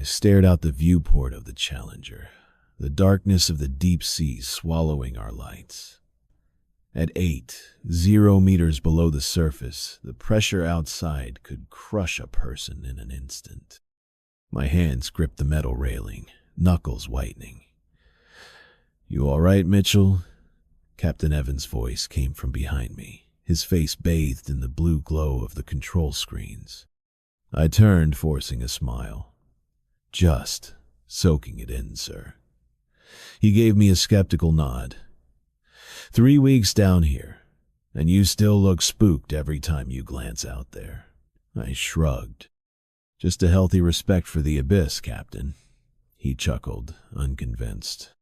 I stared out the viewport of the Challenger, the darkness of the deep sea swallowing our lights. At 0 meters below the surface, the pressure outside could crush a person in an instant. My hands gripped the metal railing, knuckles whitening. "You all right, Mitchell?" Captain Evans' voice came from behind me, his face bathed in the blue glow of the control screens. I turned, forcing a smile. "Just soaking it in, sir." He gave me a skeptical nod. 3 weeks down here, and you still look spooked every time you glance out there." I shrugged. "Just a healthy respect for the abyss, Captain." He chuckled, unconvinced.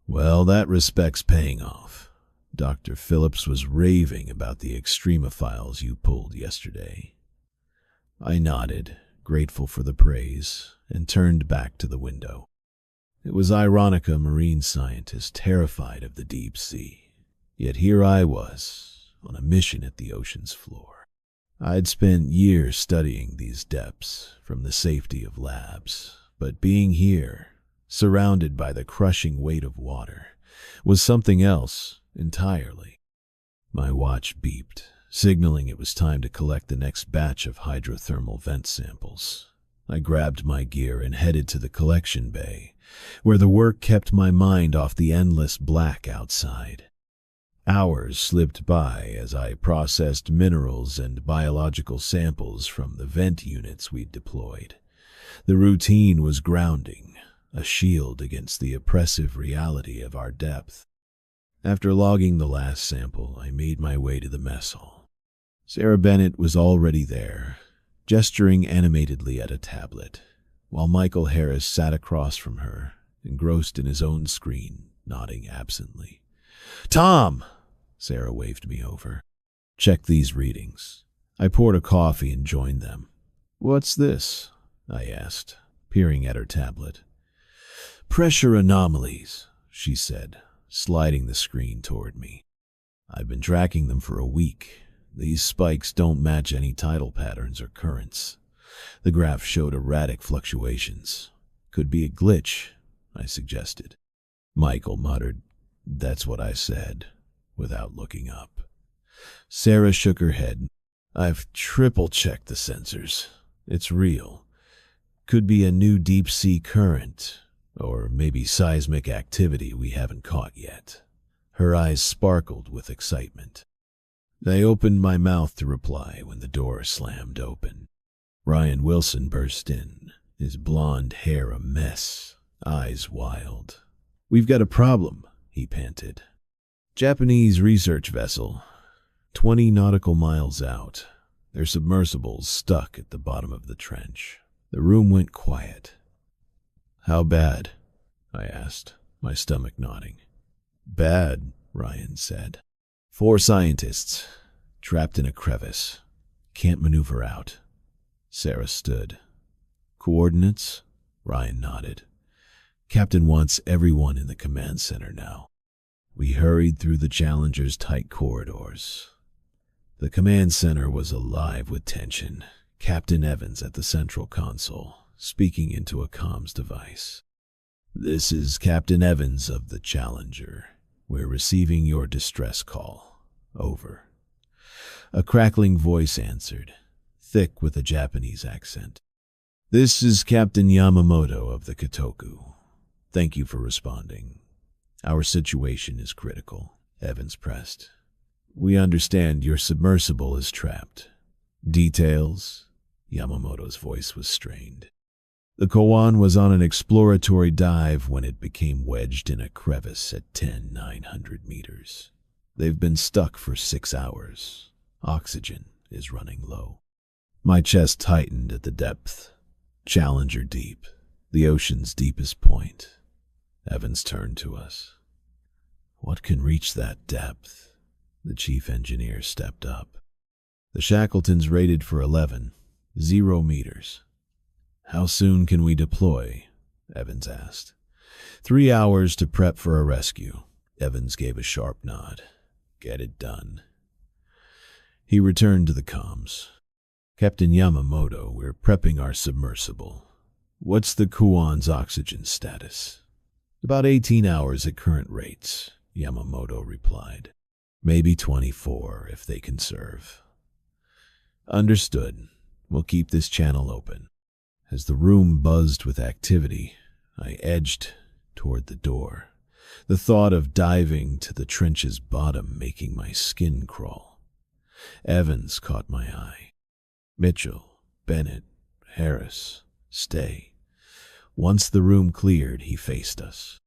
"Well, that respect's paying off. Dr. Phillips was raving about the extremophiles you pulled yesterday." I nodded, grateful for the praise, and turned back to the window. It was ironic a marine scientist terrified of the deep sea. Yet here I was, on a mission at the ocean's floor. I'd spent years studying these depths from the safety of labs, but being here, surrounded by the crushing weight of water, was something else entirely. My watch beeped, signaling it was time to collect the next batch of hydrothermal vent samples. I grabbed my gear and headed to the collection bay, where the work kept my mind off the endless black outside. Hours slipped by as I processed minerals and biological samples from the vent units we'd deployed. The routine was grounding, a shield against the oppressive reality of our depth. After logging the last sample, I made my way to the mess hall. Sarah Bennett was already there, gesturing animatedly at a tablet, while Michael Harris sat across from her, engrossed in his own screen, nodding absently. "Tom!" Sarah waved me over. "Check these readings." I poured a coffee and joined them. "What's this?" I asked, peering at her tablet. "Pressure anomalies," she said, sliding the screen toward me. "I've been tracking them for a week. These spikes don't match any tidal patterns or currents." The graph showed erratic fluctuations. "Could be a glitch," I suggested. Michael muttered, "That's what I said," without looking up. Sarah shook her head. "I've triple-checked the sensors. It's real. Could be a new deep-sea current, or maybe seismic activity we haven't caught yet." Her eyes sparkled with excitement. I opened my mouth to reply when the door slammed open. Ryan Wilson burst in, his blonde hair a mess, eyes wild. "We've got a problem," he panted. "Japanese research vessel, 20 nautical miles out. Their submersible's stuck at the bottom of the trench." The room went quiet. "How bad?" I asked, my stomach nodding. "Bad," Ryan said. 4 scientists, trapped in a crevice. Can't maneuver out." Sarah stood. "Coordinates?" Ryan nodded. "Captain wants everyone in the command center now." We hurried through the Challenger's tight corridors. The command center was alive with tension. Captain Evans at the central console, speaking into a comms device. "This is Captain Evans of the Challenger. We're receiving your distress call. Over." A crackling voice answered, thick with a Japanese accent. "This is Captain Yamamoto of the Kotoku. Thank you for responding. Our situation is critical," Evans pressed. "We understand your submersible is trapped. Details?" Yamamoto's voice was strained. "The Koan was on an exploratory dive when it became wedged in a crevice at 10,900 meters. They've been stuck for 6 hours. Oxygen is running low." My chest tightened at the depth. Challenger deep, the ocean's deepest point. Evans turned to us. "What can reach that depth?" The chief engineer stepped up. "The Shackleton's rated for 11, 0 meters. "How soon can we deploy?" Evans asked. 3 hours to prep for a rescue." Evans gave a sharp nod. "Get it done." He returned to the comms. "Captain Yamamoto, we're prepping our submersible. What's the Kuon's oxygen status? About 18 hours at current rates, Yamamoto replied. Maybe 24 if they conserve. Understood. We'll keep this channel open. As the room buzzed with activity, I edged toward the door, the thought of diving to the trench's bottom making my skin crawl. Evans caught my eye. Mitchell, Bennett, Harris, stay. Once the room cleared, he faced us.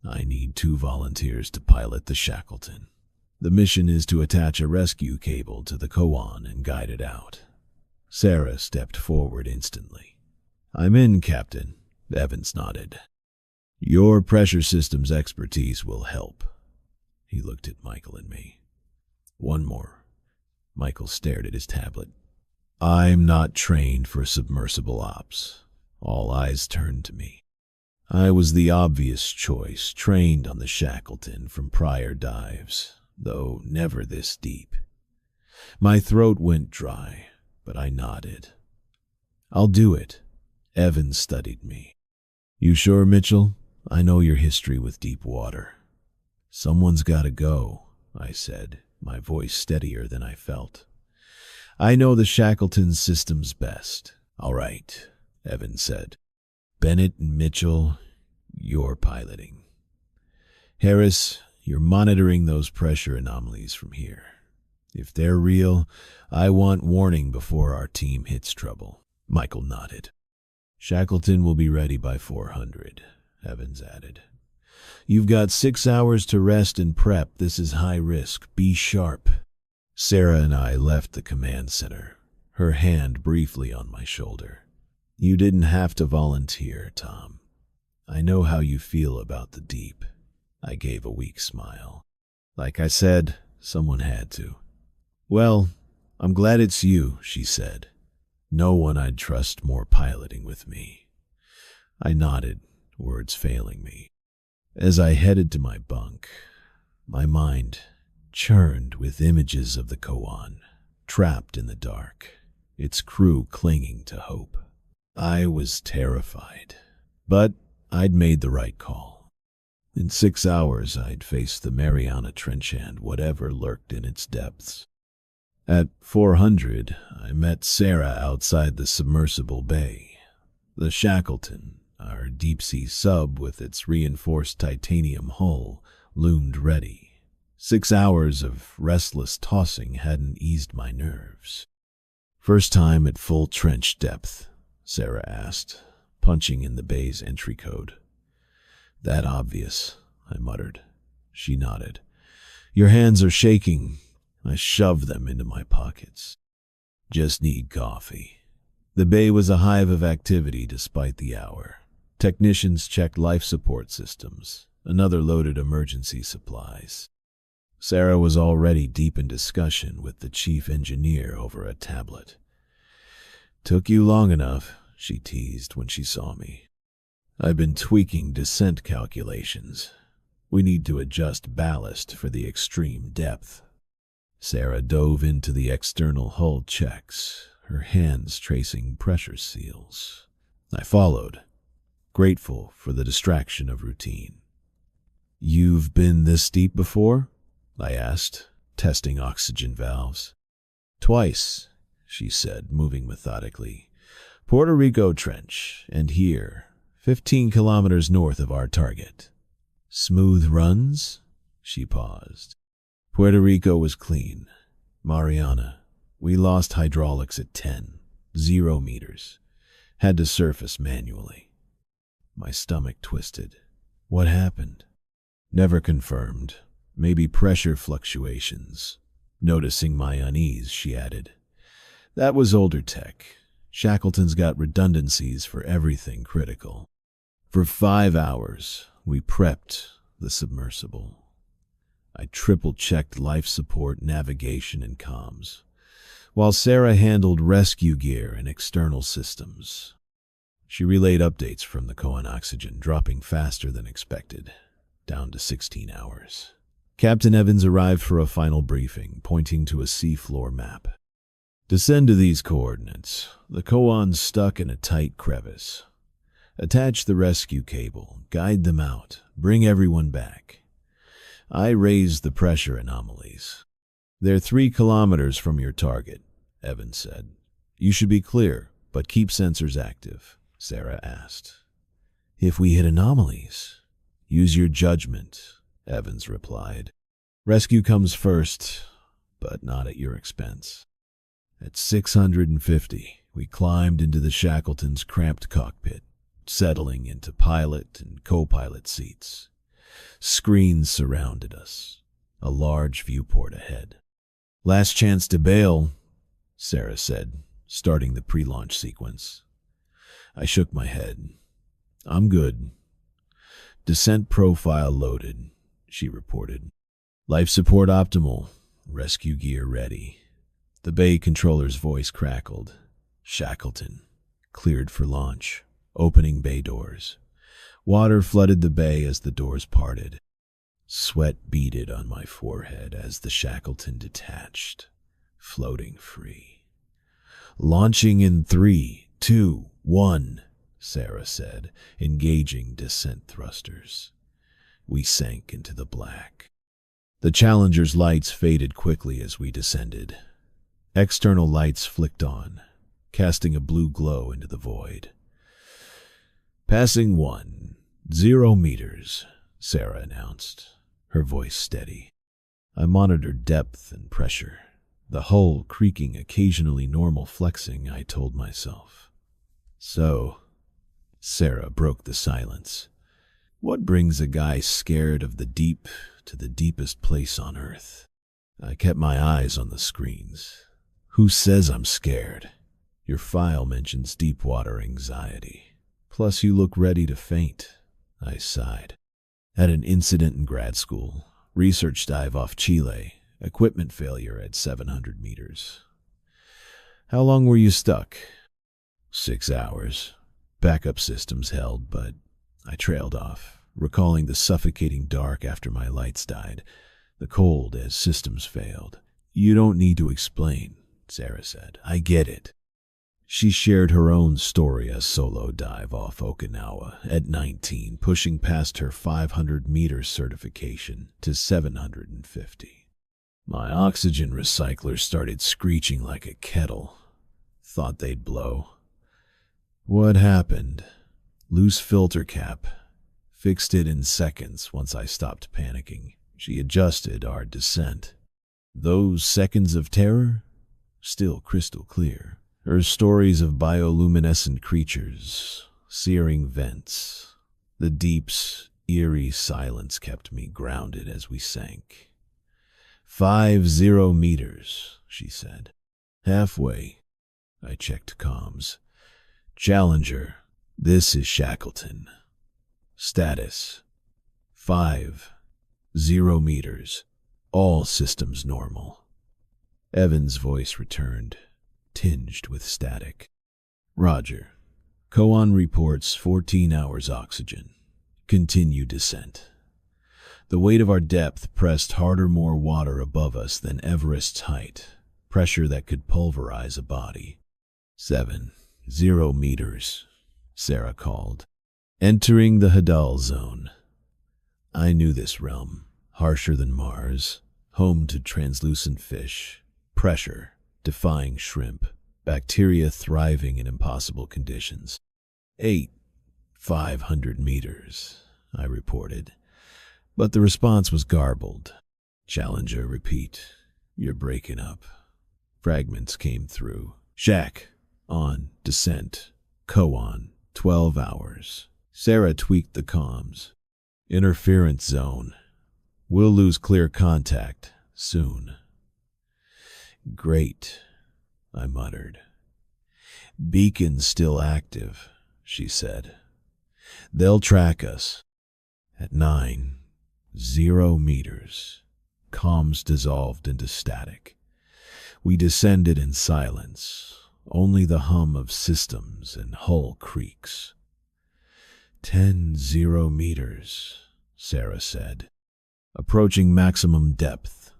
I need 2 volunteers to pilot the Shackleton. The mission is to attach a rescue cable to the Koan and guide it out. Sarah stepped forward instantly. I'm in, Captain, Evans nodded. Your pressure systems expertise will help. He looked at Michael and me. One more. Michael stared at his tablet. I'm not trained for submersible ops. All eyes turned to me. I was the obvious choice, trained on the Shackleton from prior dives, though never this deep. My throat went dry, but I nodded. I'll do it. Evans studied me. You sure, Mitchell? I know your history with deep water. Someone's got to go, I said, my voice steadier than I felt. I know the Shackleton systems best. All right, Evans said. Bennett and Mitchell, you're piloting. Harris, you're monitoring those pressure anomalies from here. If they're real, I want warning before our team hits trouble. Michael nodded. Shackleton will be ready by 400, Evans added. You've got 6 hours to rest and prep. This is high risk. Be sharp. Sarah and I left the command center, her hand briefly on my shoulder. You didn't have to volunteer, Tom. I know how you feel about the deep. I gave a weak smile. Like I said, someone had to. Well, I'm glad it's you, she said. No one I'd trust more piloting with me. I nodded, words failing me. As I headed to my bunk, my mind churned with images of the Koan, trapped in the dark, its crew clinging to hope. I was terrified, but I'd made the right call. In 6 hours, I'd face the Mariana Trench and whatever lurked in its depths. At 400, I met Sarah outside the submersible bay. The Shackleton, our deep-sea sub with its reinforced titanium hull, loomed ready. 6 hours of restless tossing hadn't eased my nerves. First time at full trench depth, Sarah asked, punching in the bay's entry code. That obvious, I muttered. She nodded. Your hands are shaking. I shoved them into my pockets. Just need coffee. The bay was a hive of activity despite the hour. Technicians checked life support systems. Another loaded emergency supplies. Sarah was already deep in discussion with the chief engineer over a tablet. Took you long enough, she teased when she saw me. I've been tweaking descent calculations. We need to adjust ballast for the extreme depth. Sarah dove into the external hull checks, her hands tracing pressure seals. I followed, grateful for the distraction of routine. You've been this deep before? I asked, testing oxygen valves. Twice, she said, moving methodically. Puerto Rico Trench, and here, 15 kilometers north of our target. Smooth runs? She paused. Puerto Rico was clean. Mariana, we lost hydraulics at 10, 0 meters. Had to surface manually. My stomach twisted. What happened? Never confirmed. Maybe pressure fluctuations. Noticing my unease, she added. That was older tech. Shackleton's got redundancies for everything critical. For 5 hours, we prepped the submersible. I triple-checked life support, navigation, and comms, while Sarah handled rescue gear and external systems. She relayed updates from the Koan oxygen, dropping faster than expected, down to 16 hours. Captain Evans arrived for a final briefing, pointing to a seafloor map. Descend to these coordinates. The Koan's stuck in a tight crevice. Attach the rescue cable, guide them out, bring everyone back. I raised the pressure anomalies. They're 3 kilometers from your target, Evans said. You should be clear, but keep sensors active, Sarah asked. If we hit anomalies, use your judgment, Evans replied. Rescue comes first, but not at your expense. At 650, we climbed into the Shackleton's cramped cockpit, settling into pilot and co-pilot seats. Screens surrounded us, a large viewport ahead. Last chance to bail, Sarah said, starting the pre-launch sequence. I shook my head. I'm good. Descent profile loaded, she reported. Life support optimal, rescue gear ready. The bay controller's voice crackled. Shackleton, cleared for launch, opening bay doors. Water flooded the bay as the doors parted. Sweat beaded on my forehead as the Shackleton detached, floating free. Launching in 3, 2, 1, Sarah said, engaging descent thrusters. We sank into the black. The Challenger's lights faded quickly as we descended. External lights flicked on, casting a blue glow into the void. Passing 10 meters, Sarah announced, her voice steady. I monitored depth and pressure, the hull creaking, occasionally normal flexing, I told myself. So, Sarah broke the silence. What brings a guy scared of the deep to the deepest place on Earth? I kept my eyes on the screens. Who says I'm scared? Your file mentions deep water anxiety. Plus you look ready to faint, I sighed. Had an incident in grad school. Research dive off Chile. Equipment failure at 700 meters. How long were you stuck? 6 hours. Backup systems held, but I trailed off, recalling the suffocating dark after my lights died, the cold as systems failed. You don't need to explain, Sarah said. I get it. She shared her own story, a solo dive off Okinawa at 19, pushing past her 500-meter certification to 750. My oxygen recycler started screeching like a kettle. Thought they'd blow. What happened? Loose filter cap. Fixed it in seconds once I stopped panicking. She adjusted our descent. Those seconds of terror? Still crystal clear. Her stories of bioluminescent creatures, searing vents. The deep's eerie silence kept me grounded as we sank. 50 meters, she said. Halfway. I checked comms. Challenger, this is Shackleton. Status. 50 meters. All systems normal. Evans' voice returned, tinged with static. Roger. Koan reports 14 hours oxygen. Continue descent. The weight of our depth pressed harder, more water above us than Everest's height, pressure that could pulverize a body. 70 meters, Sarah called. Entering the Hadal zone. I knew this realm, harsher than Mars, home to translucent fish, pressure, defying shrimp, bacteria thriving in impossible conditions. 500 meters, I reported. But the response was garbled. Challenger, repeat. You're breaking up. Fragments came through. Shack, on, descent. Koan, 12 hours. Sarah tweaked the comms. Interference zone. We'll lose clear contact soon. Great, I muttered. Beacon still active, she said. They'll track us. At 90 meters, comms dissolved into static. We descended in silence, only the hum of systems and hull creaks. 10 meters, Sarah said. Approaching maximum depth.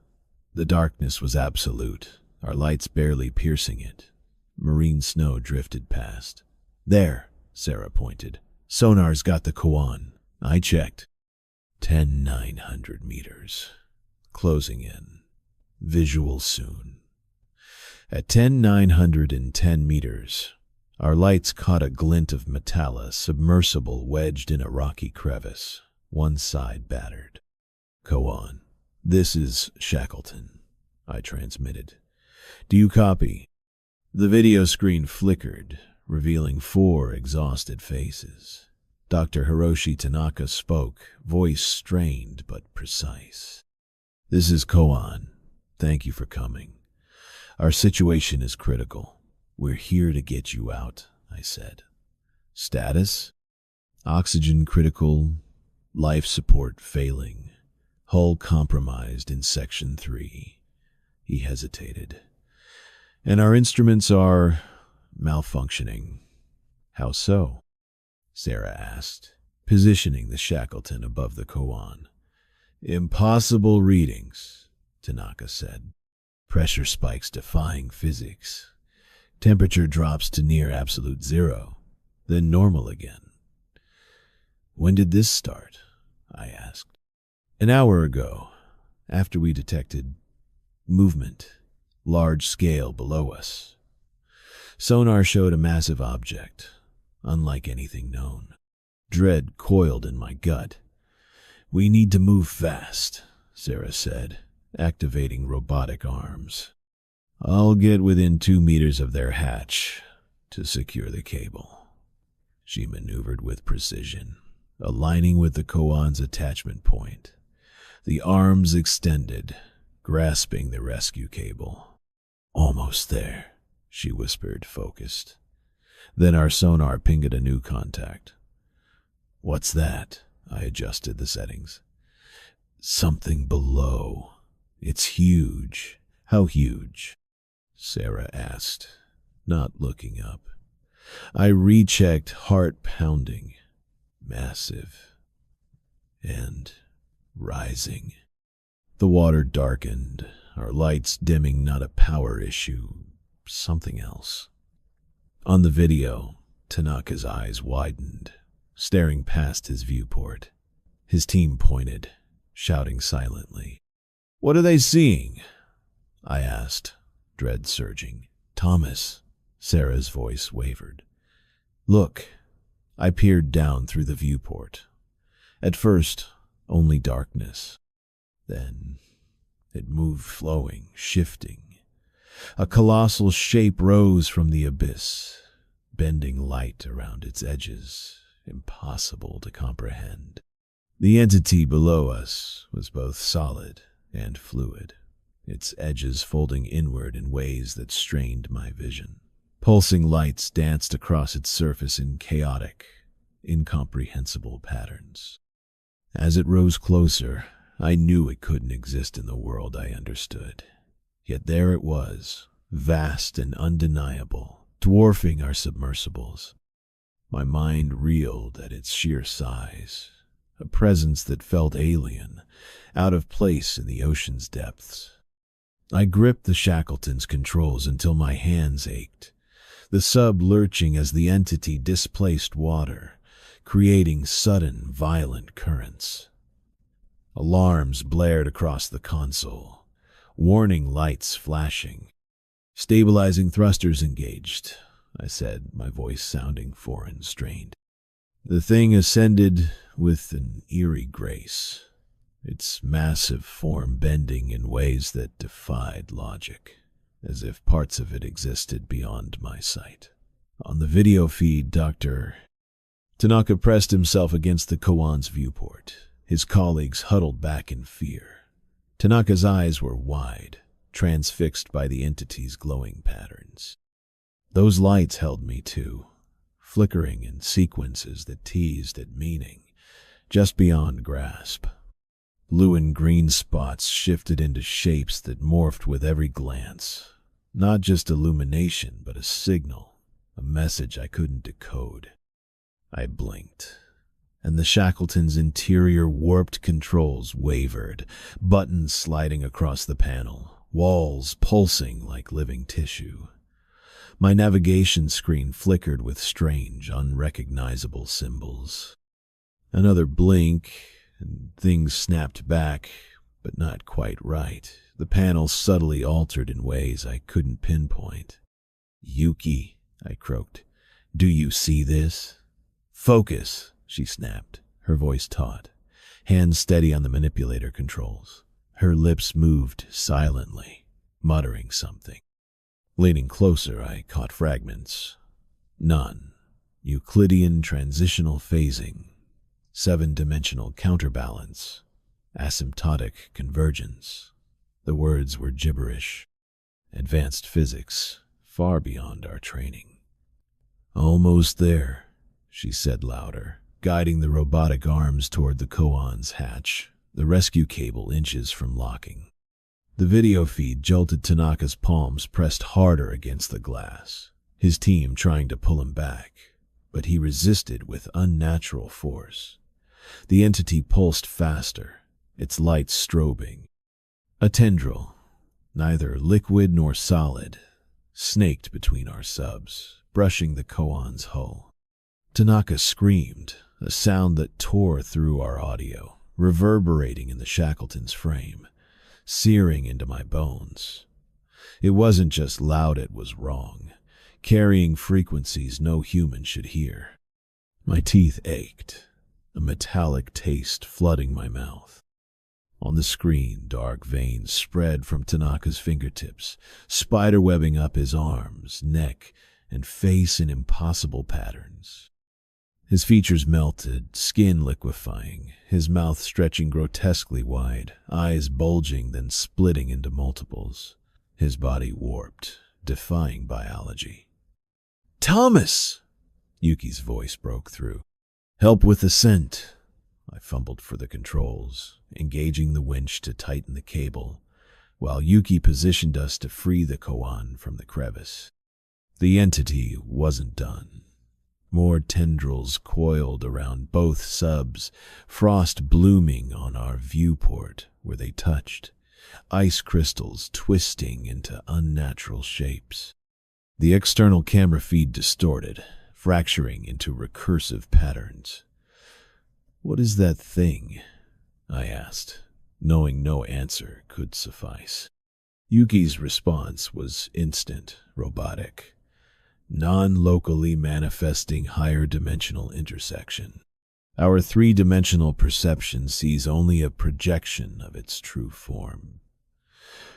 The darkness was absolute, our lights barely piercing it. Marine snow drifted past. There, Sarah pointed. Sonar's got the Koan. I checked. 10,900 meters. Closing in. Visual soon. At 10,910 meters, our lights caught a glint of Metalla submersible wedged in a rocky crevice, one side battered. Koan. This is Shackleton, I transmitted. Do you copy? The video screen flickered, revealing 4 exhausted faces. Dr. Hiroshi Tanaka spoke, voice strained but precise. This is Koan. Thank you for coming. Our situation is critical. We're here to get you out, I said. Status? Oxygen critical, life support failing, hull compromised in Section 3. He hesitated. And our instruments are malfunctioning. How so? Sarah asked, positioning the Shackleton above the Koan. Impossible readings, Tanaka said. Pressure spikes defying physics. Temperature drops to near absolute zero, then normal again. When did this start? I asked. An hour ago, after we detected movement, large scale below us. Sonar showed a massive object, unlike anything known. Dread coiled in my gut. We need to move fast, Sarah said, activating robotic arms. I'll get within 2 meters of their hatch to secure the cable. She maneuvered with precision, aligning with the Koan's attachment point. The arms extended, grasping the rescue cable. Almost there, she whispered, focused. Then our sonar pinged a new contact. What's that? I adjusted the settings. Something below. It's huge. How huge? Sarah asked, not looking up. I rechecked, heart pounding. Massive. And rising. The water darkened, our lights dimming, not a power issue, something else. On the video, Tanaka's eyes widened, staring past his viewport. His team pointed, shouting silently. What are they seeing? I asked, dread surging. Thomas, Sarah's voice wavered. Look, I peered down through the viewport. At first, only darkness. Then it moved, flowing, shifting. A colossal shape rose from the abyss, bending light around its edges, impossible to comprehend. The entity below us was both solid and fluid, its edges folding inward in ways that strained my vision. Pulsing lights danced across its surface in chaotic, incomprehensible patterns. As it rose closer, I knew it couldn't exist in the world I understood. Yet there it was, vast and undeniable, dwarfing our submersibles. My mind reeled at its sheer size, a presence that felt alien, out of place in the ocean's depths. I gripped the Shackleton's controls until my hands ached, the sub lurching as the entity displaced water, creating sudden, violent currents. Alarms blared across the console, warning lights flashing. Stabilizing thrusters engaged, I said, my voice sounding foreign, strained. The thing ascended with an eerie grace, its massive form bending in ways that defied logic, as if parts of it existed beyond my sight. On the video feed, Dr. Tanaka pressed himself against the Koan's viewport. His colleagues huddled back in fear. Tanaka's eyes were wide, transfixed by the entity's glowing patterns. Those lights held me too, flickering in sequences that teased at meaning, just beyond grasp. Blue and green spots shifted into shapes that morphed with every glance. Not just illumination, but a signal, a message I couldn't decode. I blinked, and the Shackleton's interior warped controls wavered, buttons sliding across the panel, walls pulsing like living tissue. My navigation screen flickered with strange, unrecognizable symbols. Another blink, and things snapped back, but not quite right. The panel subtly altered in ways I couldn't pinpoint. "Yuki," I croaked. "Do you see this?" "Focus," she snapped, her voice taut, hands steady on the manipulator controls. Her lips moved silently, muttering something. Leaning closer, I caught fragments. None. Euclidean transitional phasing. 7-dimensional counterbalance. Asymptotic convergence. The words were gibberish. Advanced physics, far beyond our training. "Almost there," she said louder, guiding the robotic arms toward the koan's hatch, the rescue cable inches from locking. The video feed jolted Tanaka's palms pressed harder against the glass, his team trying to pull him back, but he resisted with unnatural force. The entity pulsed faster, its lights strobing. A tendril, neither liquid nor solid, snaked between our subs, brushing the koan's hull. Tanaka screamed, a sound that tore through our audio, reverberating in the Shackleton's frame, searing into my bones. It wasn't just loud, it was wrong, carrying frequencies no human should hear. My teeth ached, a metallic taste flooding my mouth. On the screen, dark veins spread from Tanaka's fingertips, spiderwebbing up his arms, neck, and face in impossible patterns. His features melted, skin liquefying, his mouth stretching grotesquely wide, eyes bulging then splitting into multiples. His body warped, defying biology. "Thomas!" Yuki's voice broke through. "Help with ascent." I fumbled for the controls, engaging the winch to tighten the cable, while Yuki positioned us to free the koan from the crevice. The entity wasn't done. More tendrils coiled around both subs, frost blooming on our viewport where they touched, ice crystals twisting into unnatural shapes. The external camera feed distorted, fracturing into recursive patterns. "What is that thing?" I asked, knowing no answer could suffice. Yuki's response was instant, robotic. Non-locally manifesting higher dimensional intersection. Our 3-dimensional perception sees only a projection of its true form.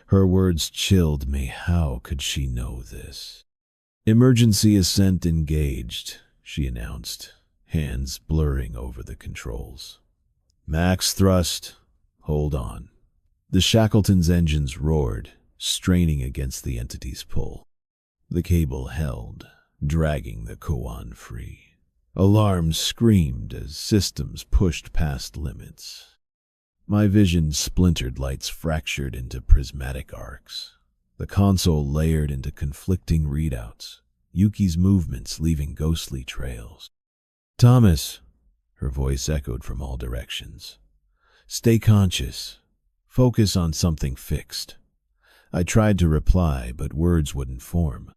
Her words chilled me. How could she know this? "Emergency ascent engaged," she announced, hands blurring over the controls. "Max thrust. Hold on." The Shackleton's engines roared, straining against the entity's pull. The cable held, dragging the koan free. Alarms screamed as systems pushed past limits. My vision splintered, lights fractured into prismatic arcs. The console layered into conflicting readouts, Yuki's movements leaving ghostly trails. "Thomas," her voice echoed from all directions. "Stay conscious. Focus on something fixed." I tried to reply, but words wouldn't form.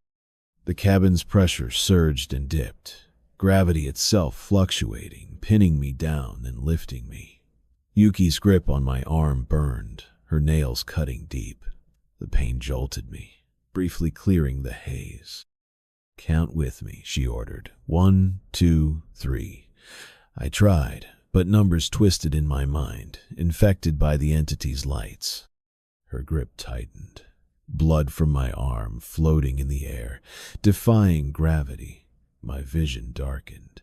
The cabin's pressure surged and dipped, gravity itself fluctuating, pinning me down and lifting me. Yuki's grip on my arm burned, her nails cutting deep. The pain jolted me, briefly clearing the haze. "Count with me," she ordered. 1, 2, 3. I tried, but numbers twisted in my mind, infected by the entity's lights. Her grip tightened. Blood from my arm floating in the air, defying gravity. My vision darkened.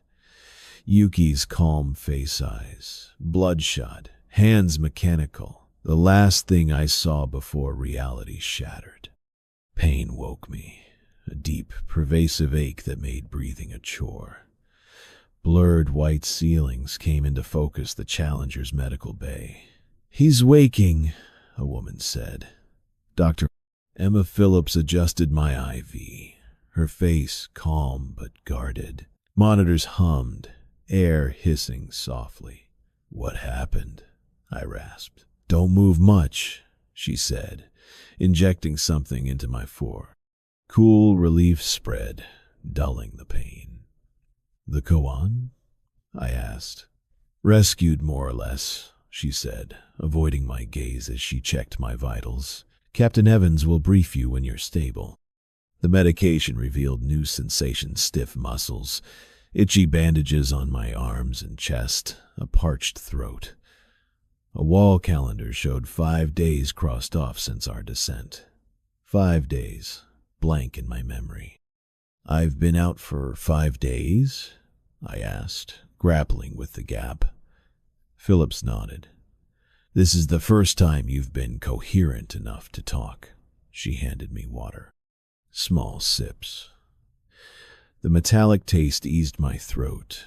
Yuki's calm face eyes, bloodshot, hands mechanical, the last thing I saw before reality shattered. Pain woke me, a deep, pervasive ache that made breathing a chore. Blurred white ceilings came into focus, the Challenger's medical bay. "He's waking," a woman said. Dr. Emma Phillips adjusted my IV, her face calm but guarded. Monitors hummed, air hissing softly. "What happened?" I rasped. "Don't move much," she said, injecting something into my fore. Cool relief spread, dulling the pain. "The koan?" I asked. "Rescued, more or less," she said, avoiding my gaze as she checked my vitals. "Captain Evans will brief you when you're stable." The medication revealed new sensations: stiff muscles, itchy bandages on my arms and chest, a parched throat. A wall calendar showed 5 days crossed off since our descent. 5 days, blank in my memory. "I've been out for 5 days?" I asked, grappling with the gap. Phillips nodded. "This is the first time you've been coherent enough to talk." She handed me water. Small sips. The metallic taste eased my throat.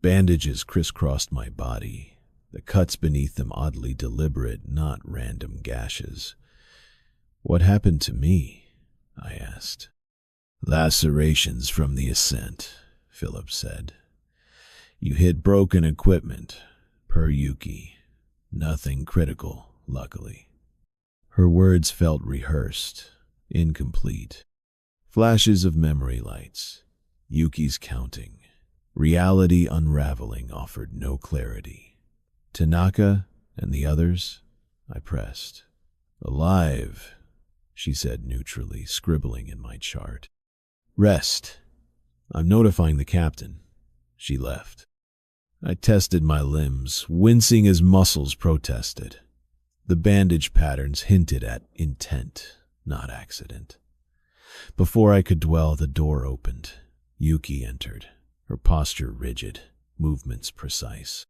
Bandages crisscrossed my body, the cuts beneath them oddly deliberate, not random gashes. "What happened to me?" I asked. "Lacerations from the ascent," Phillips said. "You hit broken equipment, per Yuki. Nothing critical, luckily." Her words felt rehearsed, incomplete. Flashes of memory lights, Yuki's counting. Reality unraveling offered no clarity. "Tanaka and the others?" I pressed. "Alive," she said neutrally, scribbling in my chart. "Rest. I'm notifying the captain." She left. I tested my limbs, wincing as muscles protested. The bandage patterns hinted at intent, not accident. Before I could dwell, the door opened. Yuki entered, her posture rigid, movements precise.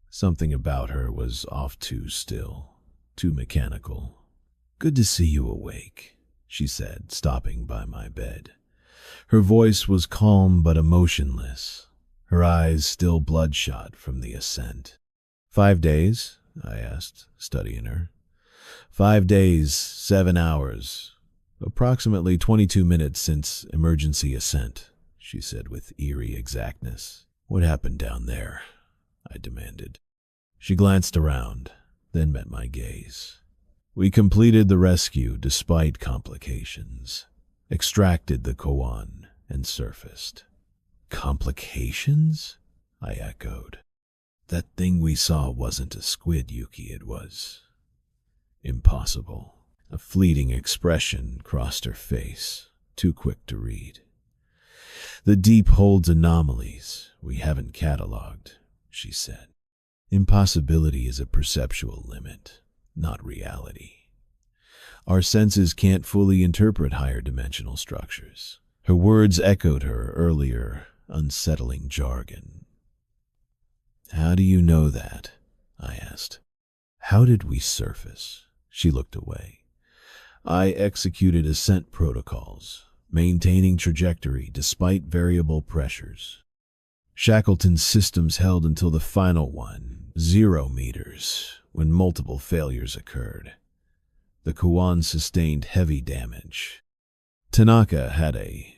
Something about her was off too still, too mechanical. "Good to see you awake," she said, stopping by my bed. Her voice was calm but emotionless, her eyes still bloodshot from the ascent. 5 days? I asked, studying her. 5 days, 7 hours. Approximately 22 minutes since emergency ascent, she said with eerie exactness. "What happened down there?" I demanded. She glanced around, then met my gaze. "We completed the rescue despite complications, extracted the koan, and surfaced." "Complications?" I echoed. "That thing we saw wasn't a squid, Yuki, it was impossible." A fleeting expression crossed her face, too quick to read. "The deep holds anomalies we haven't cataloged," she said. "Impossibility is a perceptual limit, not reality. Our senses can't fully interpret higher dimensional structures." Her words echoed her earlier, unsettling jargon. "How do you know that?" I asked. "How did we surface?" She looked away. "I executed ascent protocols, maintaining trajectory despite variable pressures. Shackleton's systems held until the final one, 0 meters, when multiple failures occurred. The koan sustained heavy damage. Tanaka had a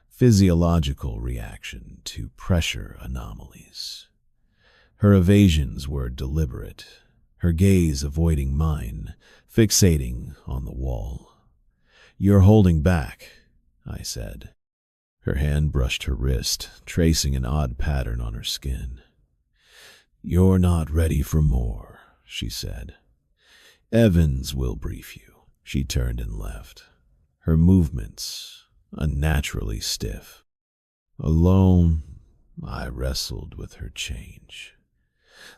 physiological reaction to pressure anomalies. Her evasions were deliberate, her gaze avoiding mine, fixating on the wall. "You're holding back," I said. Her hand brushed her wrist, tracing an odd pattern on her skin. "You're not ready for more," she said. "Evans will brief you." She turned and left, her movements unnaturally stiff. Alone, I wrestled with her change.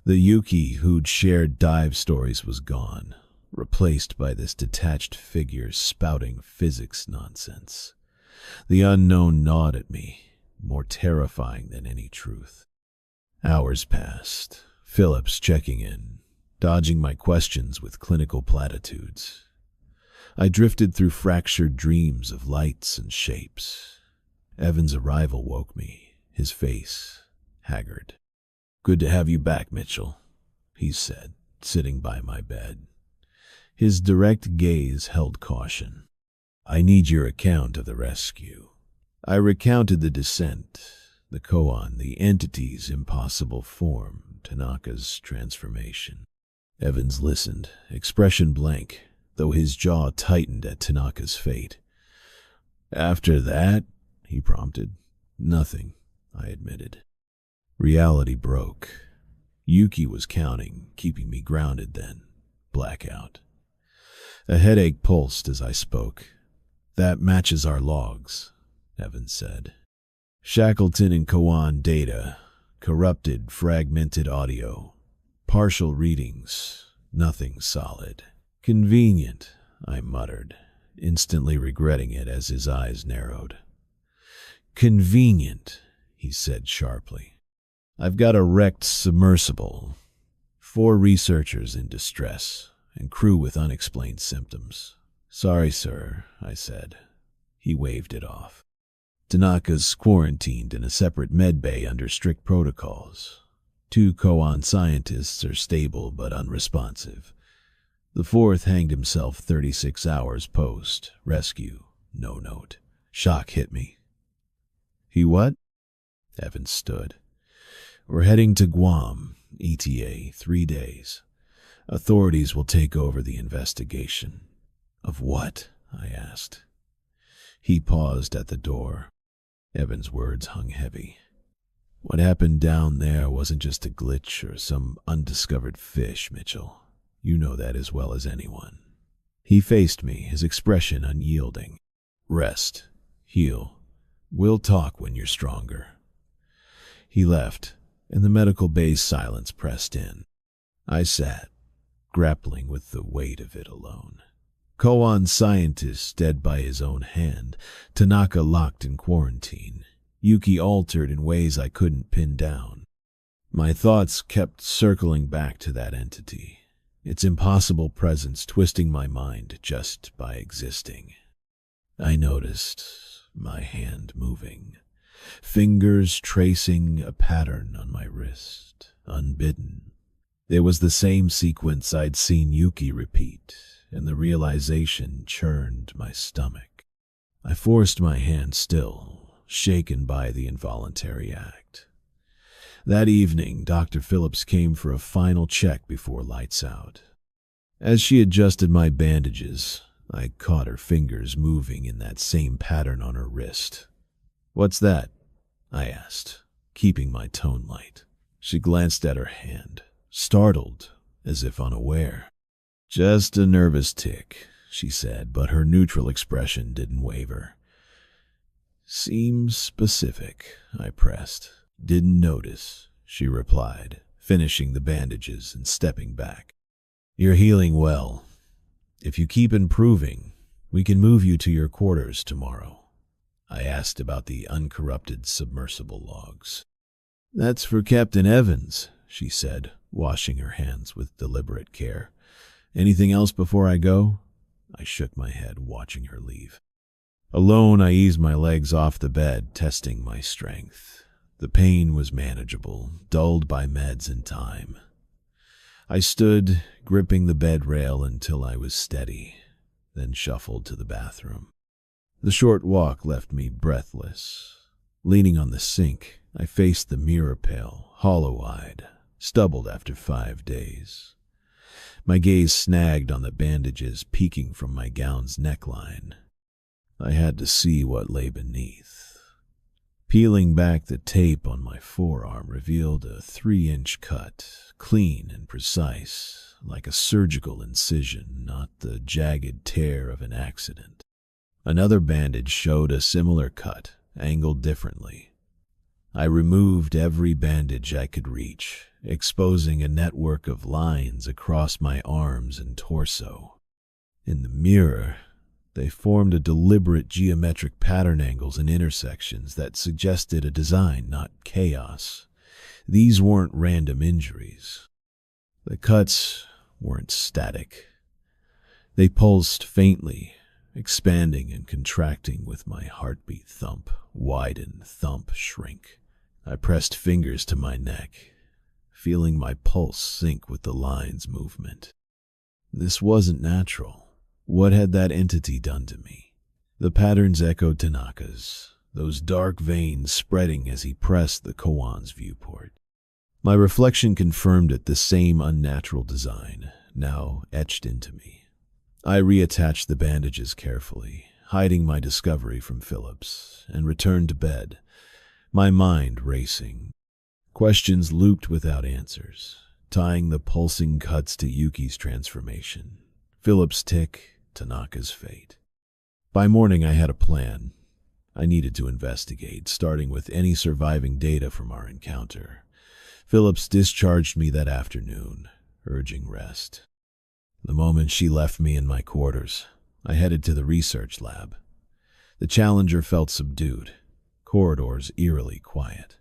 The Yuki who'd shared dive stories was gone, replaced by this detached figure spouting physics nonsense. The unknown gnawed at me, more terrifying than any truth. Hours passed, Phillips checking in, dodging my questions with clinical platitudes. I drifted through fractured dreams of lights and shapes. Evan's arrival woke me, his face haggard. "Good to have you back, Mitchell," he said, sitting by my bed. His direct gaze held caution. "I need your account of the rescue." I recounted the descent, the koan, the entity's impossible form, Tanaka's transformation. Evans listened, expression blank, though his jaw tightened at Tanaka's fate. After that, he prompted. Nothing, I admitted. Reality broke. Yuki was counting, keeping me grounded then. Blackout. A headache pulsed as I spoke. That matches our logs, Evans said. Shackleton and Koan data. Corrupted, fragmented audio. Partial readings. Nothing solid. Convenient, I muttered, instantly regretting it as his eyes narrowed. Convenient, he said sharply. I've got a wrecked submersible, 4 researchers in distress, and crew with unexplained symptoms. Sorry, sir, I said. He waved it off. Tanaka's quarantined in a separate med bay under strict protocols. 2 Koan scientists are stable but unresponsive. The 4th hanged himself 36 hours post. Rescue. No note. Shock hit me. He what? Evans stood. We're heading to Guam, ETA, 3 days. Authorities will take over the investigation. Of what? I asked. He paused at the door. Evans' words hung heavy. What happened down there wasn't just a glitch or some undiscovered fish, Mitchell. You know that as well as anyone. He faced me, his expression unyielding. Rest. Heal. We'll talk when you're stronger. He left, and the medical bay's silence pressed in. I sat, grappling with the weight of it alone. Koan scientist dead by his own hand, Tanaka locked in quarantine, Yuki altered in ways I couldn't pin down. My thoughts kept circling back to that entity, its impossible presence twisting my mind just by existing. I noticed my hand moving, fingers tracing a pattern on my wrist, unbidden. It was the same sequence I'd seen Yuki repeat, and the realization churned my stomach. I forced my hand still, shaken by the involuntary act. That evening, Dr. Phillips came for a final check before lights out. As she adjusted my bandages, I caught her fingers moving in that same pattern on her wrist. What's that? I asked, keeping my tone light. She glanced at her hand, startled, as if unaware. Just a nervous tick, she said, but her neutral expression didn't waver. Seems specific, I pressed. Didn't notice, she replied, finishing the bandages and stepping back. You're healing well. If you keep improving, we can move you to your quarters tomorrow. I asked about the uncorrupted submersible logs. That's for Captain Evans, she said, washing her hands with deliberate care. Anything else before I go? I shook my head, watching her leave. Alone, I eased my legs off the bed, testing my strength. The pain was manageable, dulled by meds and time. I stood, gripping the bed rail until I was steady, then shuffled to the bathroom. The short walk left me breathless. Leaning on the sink, I faced the mirror pale, hollow-eyed, stubbled after 5 days. My gaze snagged on the bandages peeking from my gown's neckline. I had to see what lay beneath. Peeling back the tape on my forearm revealed a 3-inch cut, clean and precise, like a surgical incision, not the jagged tear of an accident. Another bandage showed a similar cut, angled differently. I removed every bandage I could reach, exposing a network of lines across my arms and torso. In the mirror, they formed a deliberate geometric pattern angles and intersections that suggested a design, not chaos. These weren't random injuries. The cuts weren't static. They pulsed faintly, expanding and contracting with my heartbeat thump, widen, thump, shrink. I pressed fingers to my neck, feeling my pulse sync with the line's movement. This wasn't natural. What had that entity done to me? The patterns echoed Tanaka's, those dark veins spreading as he pressed the koan's viewport. My reflection confirmed it, the same unnatural design, now etched into me. I reattached the bandages carefully, hiding my discovery from Phillips, and returned to bed, my mind racing. Questions looped without answers, tying the pulsing cuts to Yuki's transformation, Phillips' tick, Tanaka's fate. By morning I had a plan. I needed to investigate, starting with any surviving data from our encounter. Phillips discharged me that afternoon, urging rest. The moment she left me in my quarters, I headed to the research lab. The Challenger felt subdued, corridors eerily quiet.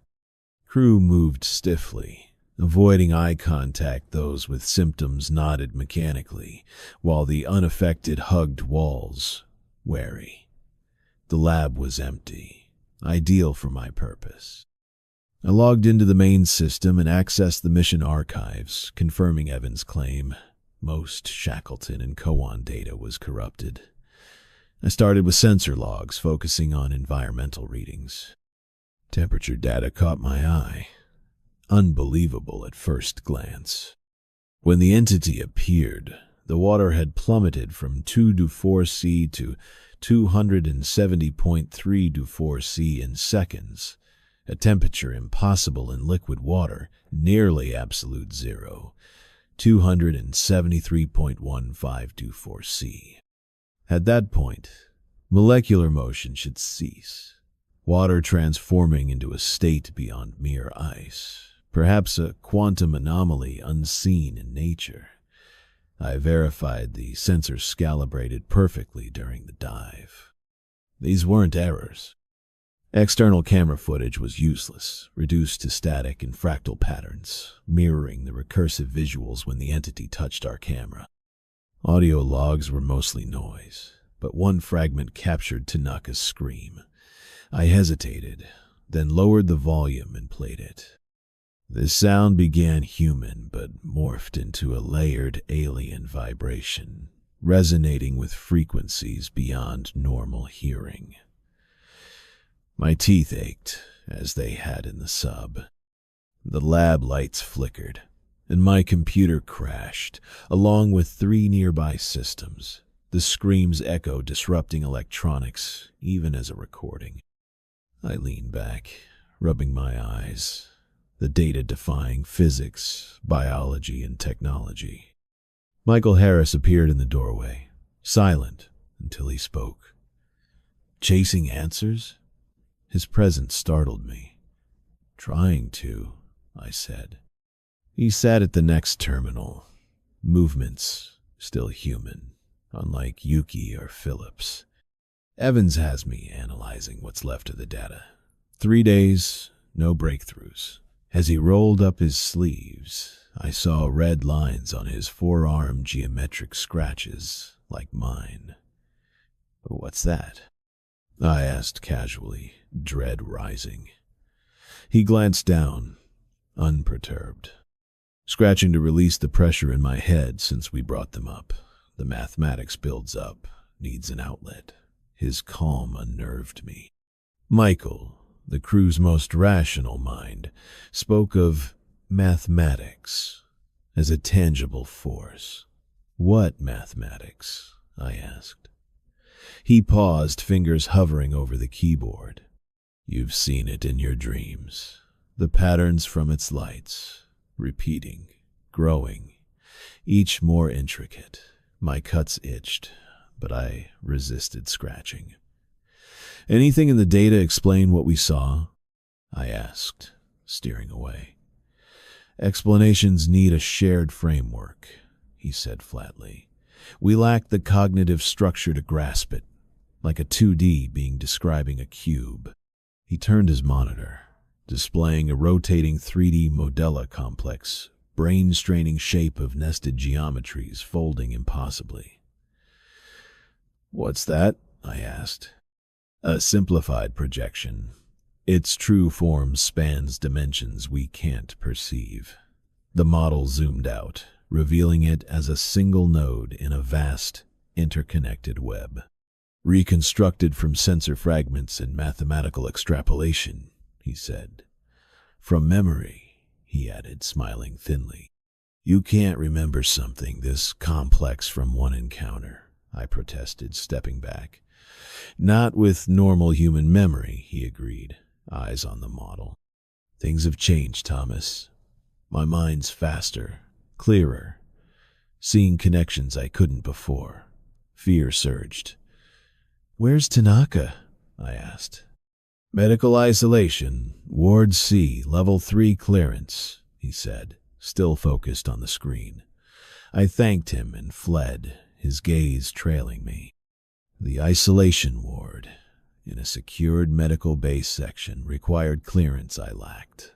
Crew moved stiffly, avoiding eye contact. Those with symptoms nodded mechanically, while the unaffected hugged walls, wary. The lab was empty, ideal for my purpose. I logged into the main system and accessed the mission archives, confirming Evan's claim. Most Shackleton and Koan data was corrupted. I started with sensor logs, focusing on environmental readings. Temperature data caught my eye. Unbelievable at first glance. When the entity appeared, the water had plummeted from 2°C to 270.3°C in seconds, a temperature impossible in liquid water, nearly absolute zero, 273.15°C. At that point, molecular motion should cease, water transforming into a state beyond mere ice, perhaps a quantum anomaly unseen in nature. I verified the sensors calibrated perfectly during the dive. These weren't errors. External camera footage was useless, reduced to static and fractal patterns, mirroring the recursive visuals when the entity touched our camera. Audio logs were mostly noise, but one fragment captured Tanaka's scream. I hesitated, then lowered the volume and played it. The sound began human, but morphed into a layered alien vibration, resonating with frequencies beyond normal hearing. My teeth ached, as they had in the sub. The lab lights flickered, and my computer crashed, along with 3 nearby systems. The screams echoed, disrupting electronics, even as a recording. I leaned back, rubbing my eyes, the data defying physics, biology, and technology. Michael Harris appeared in the doorway, silent until he spoke. Chasing answers? His presence startled me. Trying to, I said. He sat at the next terminal, movements still human, unlike Yuki or Phillips. Evans has me analyzing what's left of the data. 3 days, no breakthroughs. As he rolled up his sleeves, I saw red lines on his forearm, geometric scratches like mine. What's that? I asked casually, dread rising. He glanced down, unperturbed. Scratching to release the pressure in my head since we brought them up. The mathematics builds up, needs an outlet. His calm unnerved me. Michael, the crew's most rational mind, spoke of mathematics as a tangible force. What mathematics? I asked. He paused, fingers hovering over the keyboard. You've seen it in your dreams. The patterns from its lights, repeating, growing, each more intricate. My cuts itched, but I resisted scratching. Anything in the data explain what we saw? I asked, steering away. Explanations need a shared framework, he said flatly. We lack the cognitive structure to grasp it, like a 2D being describing a cube. He turned his monitor, displaying a rotating 3D modella complex, brain-straining shape of nested geometries folding impossibly. What's that? I asked. A simplified projection. Its true form spans dimensions we can't perceive. The model zoomed out, revealing it as a single node in a vast, interconnected web. Reconstructed from sensor fragments and mathematical extrapolation, he said. From memory, he added, smiling thinly. You can't remember something this complex from one encounter, I protested, stepping back. Not with normal human memory, he agreed, eyes on the model. Things have changed, Thomas. My mind's faster, clearer, seeing connections I couldn't before. Fear surged. Where's Tanaka? I asked. Medical isolation, Ward C, level 3 clearance, he said, still focused on the screen. I thanked him and fled, his gaze trailing me. The isolation ward, in a secured medical base section, required clearance I lacked.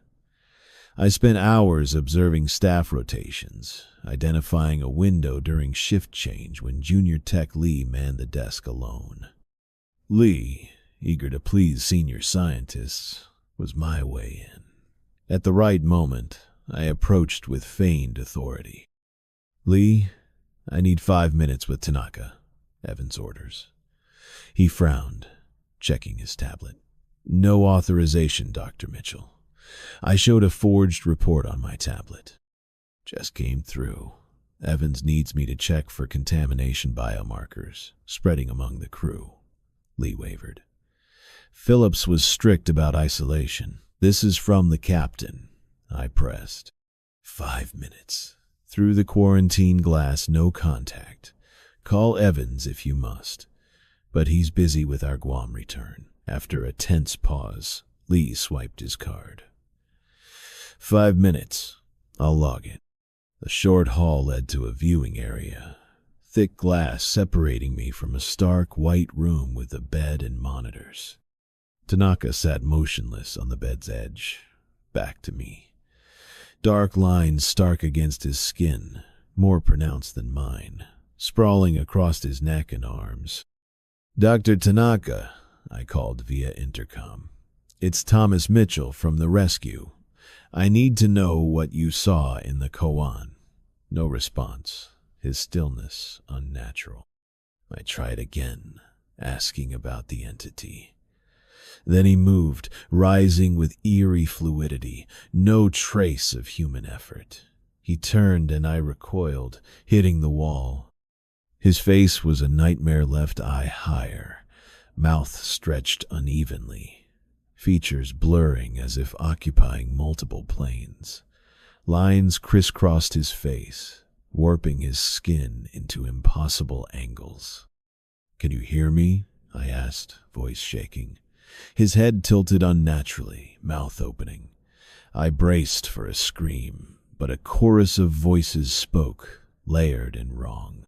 I spent hours observing staff rotations, identifying a window during shift change when Junior Tech Lee manned the desk alone. Lee, eager to please senior scientists, was my way in. At the right moment, I approached with feigned authority. Lee, I need 5 minutes with Tanaka, Evans' orders. He frowned, checking his tablet. No authorization, Dr. Mitchell. I showed a forged report on my tablet. Just came through. Evans needs me to check for contamination biomarkers, spreading among the crew. Lee wavered. Phillips was strict about isolation. This is from the captain, I pressed. 5 minutes. Through the quarantine glass, no contact. Call Evans if you must. But he's busy with our Guam return. After a tense pause, Lee swiped his card. 5 minutes. I'll log it. The short hall led to a viewing area. Thick glass separating me from a stark white room with a bed and monitors. Tanaka sat motionless on the bed's edge, back to me. Dark lines stark against his skin, more pronounced than mine, sprawling across his neck and arms. Dr. Tanaka, I called via intercom. It's Thomas Mitchell from the rescue. I need to know what you saw in the koan. No response, his stillness unnatural. I tried again, asking about the entity. Then he moved, rising with eerie fluidity, no trace of human effort. He turned and I recoiled, hitting the wall. His face was a nightmare left eye higher, mouth stretched unevenly, features blurring as if occupying multiple planes. Lines crisscrossed his face, warping his skin into impossible angles. Can you hear me? I asked, voice shaking. His head tilted unnaturally, mouth opening. I braced for a scream, but a chorus of voices spoke, layered and wrong.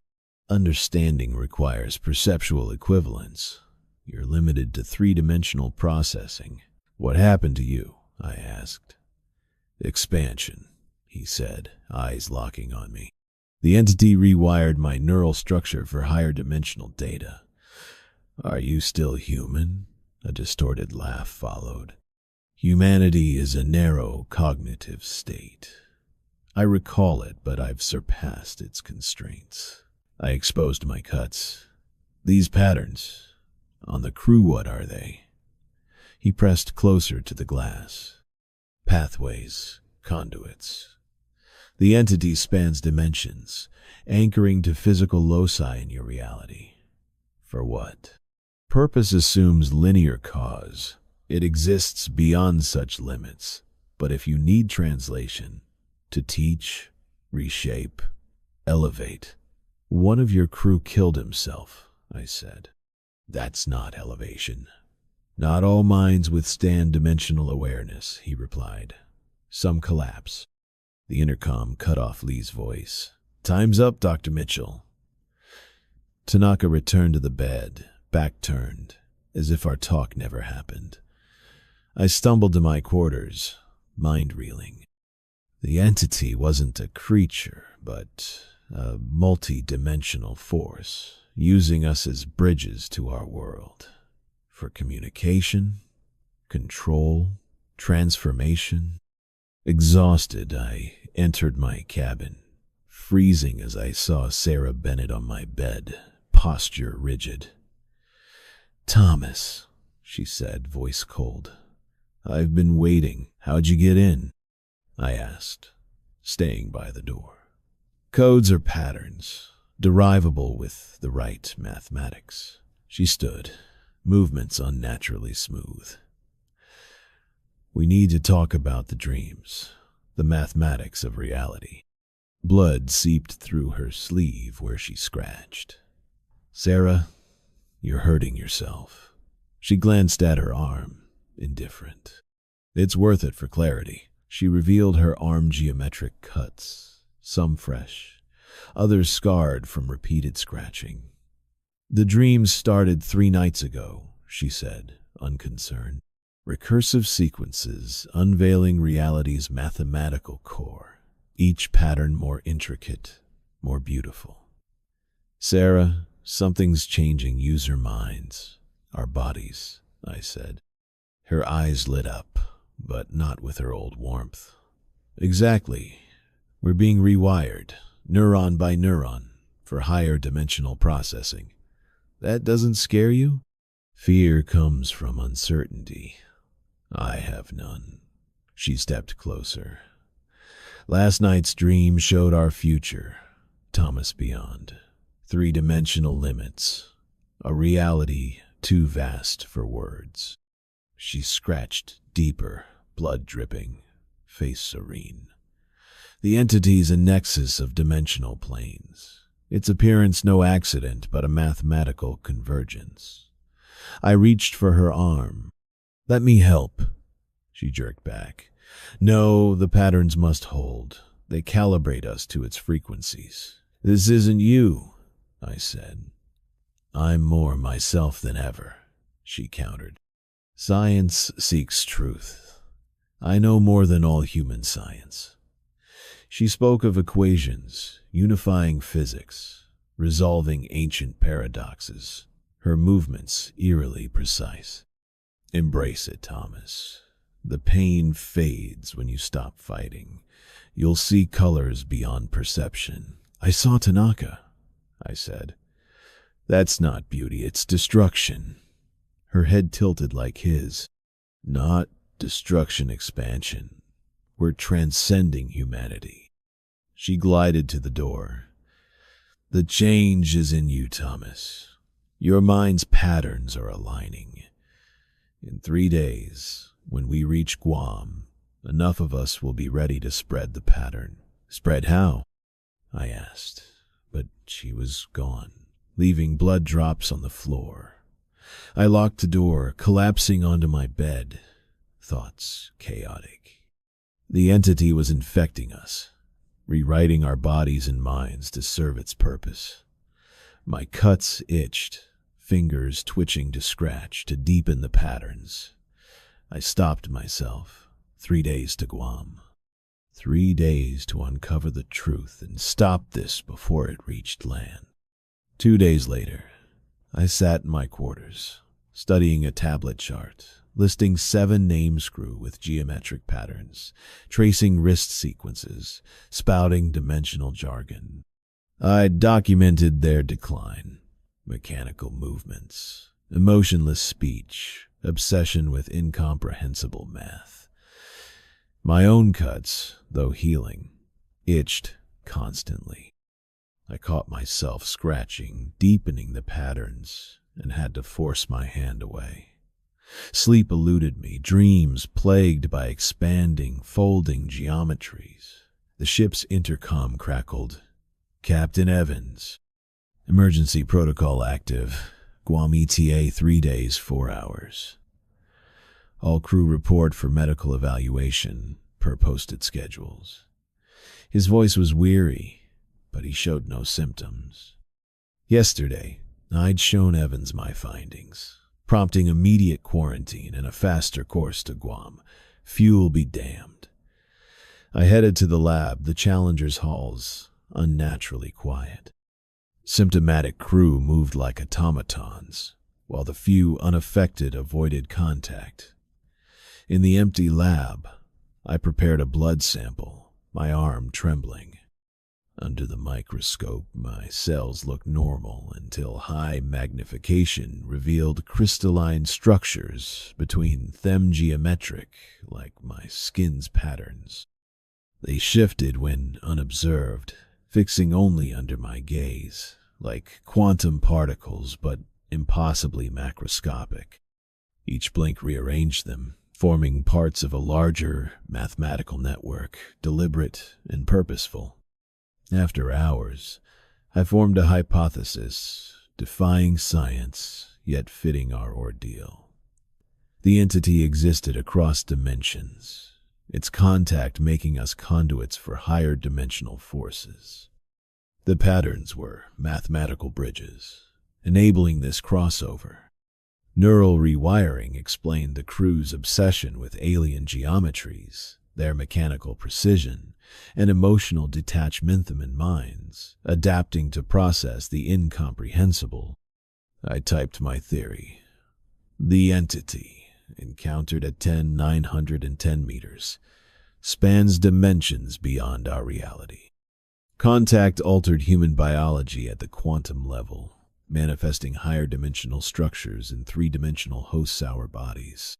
Understanding requires perceptual equivalence. You're limited to 3-dimensional processing. What happened to you? I asked. Expansion, he said, eyes locking on me. The entity rewired my neural structure for higher dimensional data. Are you still human? A distorted laugh followed. Humanity is a narrow cognitive state. I recall it, but I've surpassed its constraints. I exposed my cuts. These patterns, on the crew, what are they? He pressed closer to the glass. Pathways, conduits. The entity spans dimensions, anchoring to physical loci in your reality. For what? Purpose assumes linear cause. It exists beyond such limits. But if you need translation, to teach, reshape, elevate. One of your crew killed himself, I said. That's not elevation. Not all minds withstand dimensional awareness, he replied. Some collapse. The intercom cut off Lee's voice. Time's up, Dr. Mitchell. Tanaka returned to the bed, back turned, as if our talk never happened. I stumbled to my quarters, mind reeling. The entity wasn't a creature, but a multi-dimensional force, using us as bridges to our world. For communication, control, transformation. Exhausted, I entered my cabin, freezing as I saw Sarah Bennett on my bed, posture rigid. Thomas, she said, voice cold. I've been waiting. How'd you get in? I asked, staying by the door. Codes are patterns, derivable with the right mathematics. She stood, movements unnaturally smooth. We need to talk about the dreams, the mathematics of reality. Blood seeped through her sleeve where she scratched. Sarah, you're hurting yourself. She glanced at her arm, indifferent. It's worth it for clarity. She revealed her arm geometric cuts, some fresh, others scarred from repeated scratching. The dreams started 3 nights ago, she said, unconcerned. Recursive sequences unveiling reality's mathematical core, each pattern more intricate, more beautiful. Sarah, something's changing user minds, our bodies, I said. Her eyes lit up, but not with her old warmth. Exactly. We're being rewired, neuron by neuron, for higher dimensional processing. That doesn't scare you? Fear comes from uncertainty. I have none. She stepped closer. Last night's dream showed our future, Thomas beyond. 3-dimensional limits, a reality too vast for words. She scratched deeper, blood dripping, face serene. The entity's a nexus of dimensional planes. Its appearance no accident, but a mathematical convergence. I reached for her arm. Let me help, she jerked back. No, the patterns must hold. They calibrate us to its frequencies. This isn't you, I said. I'm more myself than ever, she countered. Science seeks truth. I know more than all human science. She spoke of equations, unifying physics, resolving ancient paradoxes, her movements eerily precise. Embrace it, Thomas. The pain fades when you stop fighting. You'll see colors beyond perception. I saw Tanaka, I said. That's not beauty, it's destruction. Her head tilted like his. Not destruction, expansion. We're transcending humanity. She glided to the door. The change is in you, Thomas. Your mind's patterns are aligning. In 3 days, when we reach Guam, enough of us will be ready to spread the pattern. Spread how? I asked, but she was gone, leaving blood drops on the floor. I locked the door, collapsing onto my bed, thoughts chaotic. The entity was infecting us, rewriting our bodies and minds to serve its purpose. My cuts itched, fingers twitching to scratch, to deepen the patterns. I stopped myself. 3 days to Guam. 3 days to uncover the truth and stop this before it reached land. 2 days later, I sat in my quarters, studying a tablet chart, listing 7 name screw with geometric patterns, tracing wrist sequences, spouting dimensional jargon. I documented their decline, mechanical movements, emotionless speech, obsession with incomprehensible math. My own cuts, though healing, itched constantly. I caught myself scratching, deepening the patterns, and had to force my hand away. Sleep eluded me, dreams plagued by expanding, folding geometries. The ship's intercom crackled. Captain Evans. Emergency protocol active. Guam ETA 3 days, 4 hours. All crew report for medical evaluation, per posted schedules. His voice was weary, but he showed no symptoms. Yesterday, I'd shown Evans my findings, prompting immediate quarantine and a faster course to Guam. Fuel be damned. I headed to the lab, the Challenger's halls, unnaturally quiet. Symptomatic crew moved like automatons, while the few unaffected avoided contact. In the empty lab, I prepared a blood sample, my arm trembling. Under the microscope, my cells looked normal until high magnification revealed crystalline structures between them geometric, like my skin's patterns. They shifted when unobserved, fixing only under my gaze, like quantum particles, but impossibly macroscopic. Each blink rearranged them, forming parts of a larger mathematical network, deliberate and purposeful. After hours, I formed a hypothesis, defying science, yet fitting our ordeal. The entity existed across dimensions, its contact making us conduits for higher dimensional forces. The patterns were mathematical bridges, enabling this crossover. Neural rewiring explained the crew's obsession with alien geometries, their mechanical precision, and emotional detachment in minds, adapting to process the incomprehensible. I typed my theory. The entity, encountered at 10,910 meters, spans dimensions beyond our reality. Contact altered human biology at the quantum level, manifesting higher dimensional structures in three-dimensional hosts our bodies.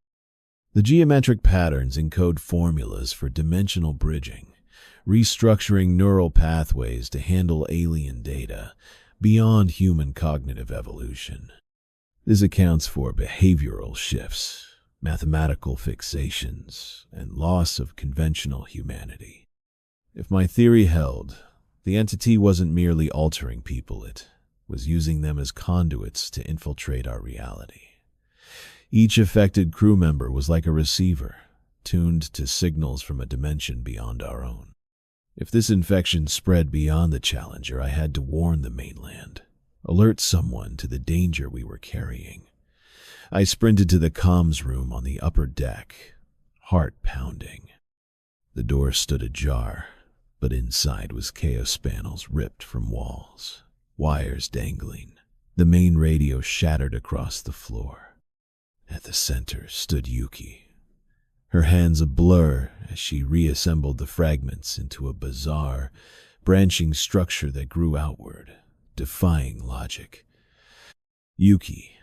The geometric patterns encode formulas for dimensional bridging, restructuring neural pathways to handle alien data beyond human cognitive evolution. This accounts for behavioral shifts, mathematical fixations, and loss of conventional humanity. If my theory held, the entity wasn't merely altering people, it was using them as conduits to infiltrate our reality. Each affected crew member was like a receiver, tuned to signals from a dimension beyond our own. If this infection spread beyond the Challenger, I had to warn the mainland, alert someone to the danger we were carrying. I sprinted to the comms room on the upper deck, heart pounding. The door stood ajar, but inside was chaos panels ripped from walls, wires dangling. The main radio shattered across the floor. At the center stood Yuki, her hands a blur as she reassembled the fragments into a bizarre, branching structure that grew outward, defying logic. "Yuki,"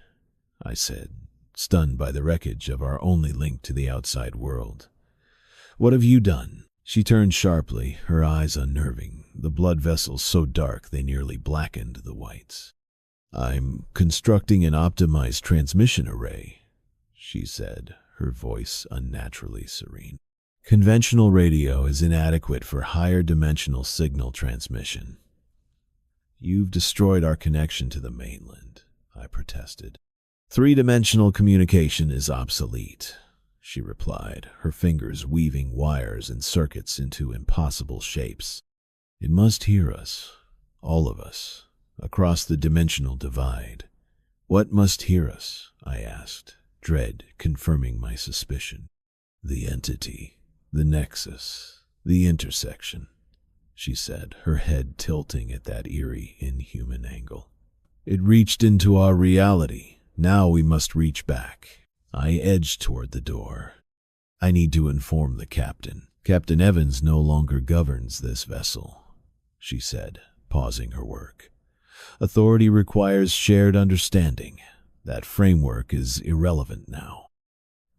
I said, stunned by the wreckage of our only link to the outside world. "What have you done?" She turned sharply, her eyes unnerving, the blood vessels so dark they nearly blackened the whites. "I'm constructing an optimized transmission array," she said, her voice unnaturally serene. "Conventional radio is inadequate for higher dimensional signal transmission." "You've destroyed our connection to the mainland," I protested. "Three-dimensional communication is obsolete," she replied, her fingers weaving wires and circuits into impossible shapes. "It must hear us, all of us, across the dimensional divide." "What must hear us?" I asked, dread confirming my suspicion. "The entity, the nexus, the intersection," she said, her head tilting at that eerie, inhuman angle. "It reached into our reality. Now we must reach back." I edged toward the door. "I need to inform the captain. Captain Evans no longer governs this vessel," she said, pausing her work. "Authority requires shared understanding. That framework is irrelevant now."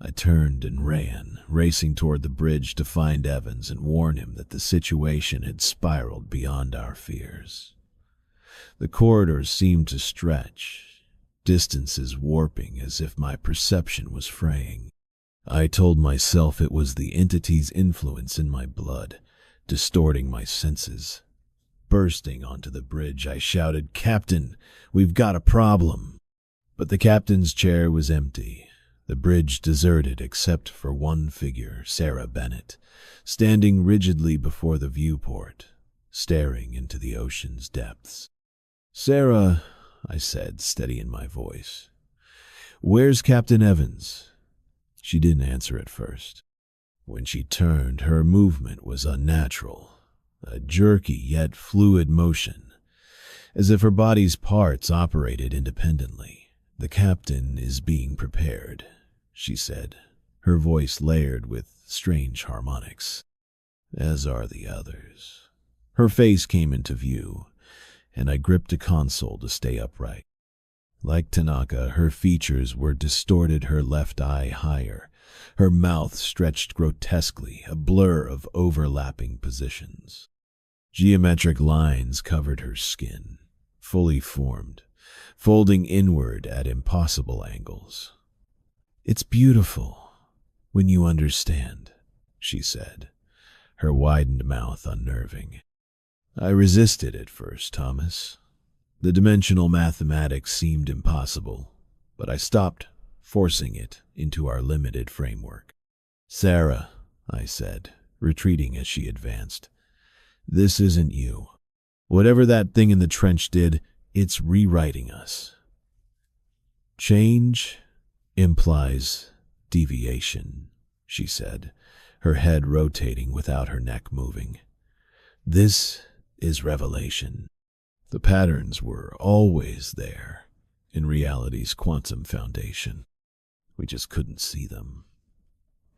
I turned and ran, racing toward the bridge to find Evans and warn him that the situation had spiraled beyond our fears. The corridors seemed to stretch, distances warping as if my perception was fraying. I told myself it was the entity's influence in my blood, distorting my senses. Bursting onto the bridge, I shouted, "Captain, we've got a problem!" But the captain's chair was empty, the bridge deserted except for one figure, Sarah Bennett, standing rigidly before the viewport, staring into the ocean's depths. "Sarah," I said, steady in my voice, "where's Captain Evans?" She didn't answer at first. When she turned, her movement was unnatural, a jerky yet fluid motion, as if her body's parts operated independently. "The captain is being prepared," she said, her voice layered with strange harmonics. "As are the others." Her face came into view, and I gripped a console to stay upright. Like Tanaka, her features were distorted, her left eye higher, her mouth stretched grotesquely, a blur of overlapping positions. Geometric lines covered her skin, fully formed, folding inward at impossible angles. "It's beautiful when you understand," she said, her widened mouth unnerving. "I resisted at first, Thomas. The dimensional mathematics seemed impossible, but I stopped forcing it into our limited framework." "Sarah," I said, retreating as she advanced, "this isn't you. Whatever that thing in the trench did, it's rewriting us. Change implies deviation," she said, her head rotating without her neck moving. "This is revelation. The patterns were always there in reality's quantum foundation. We just couldn't see them."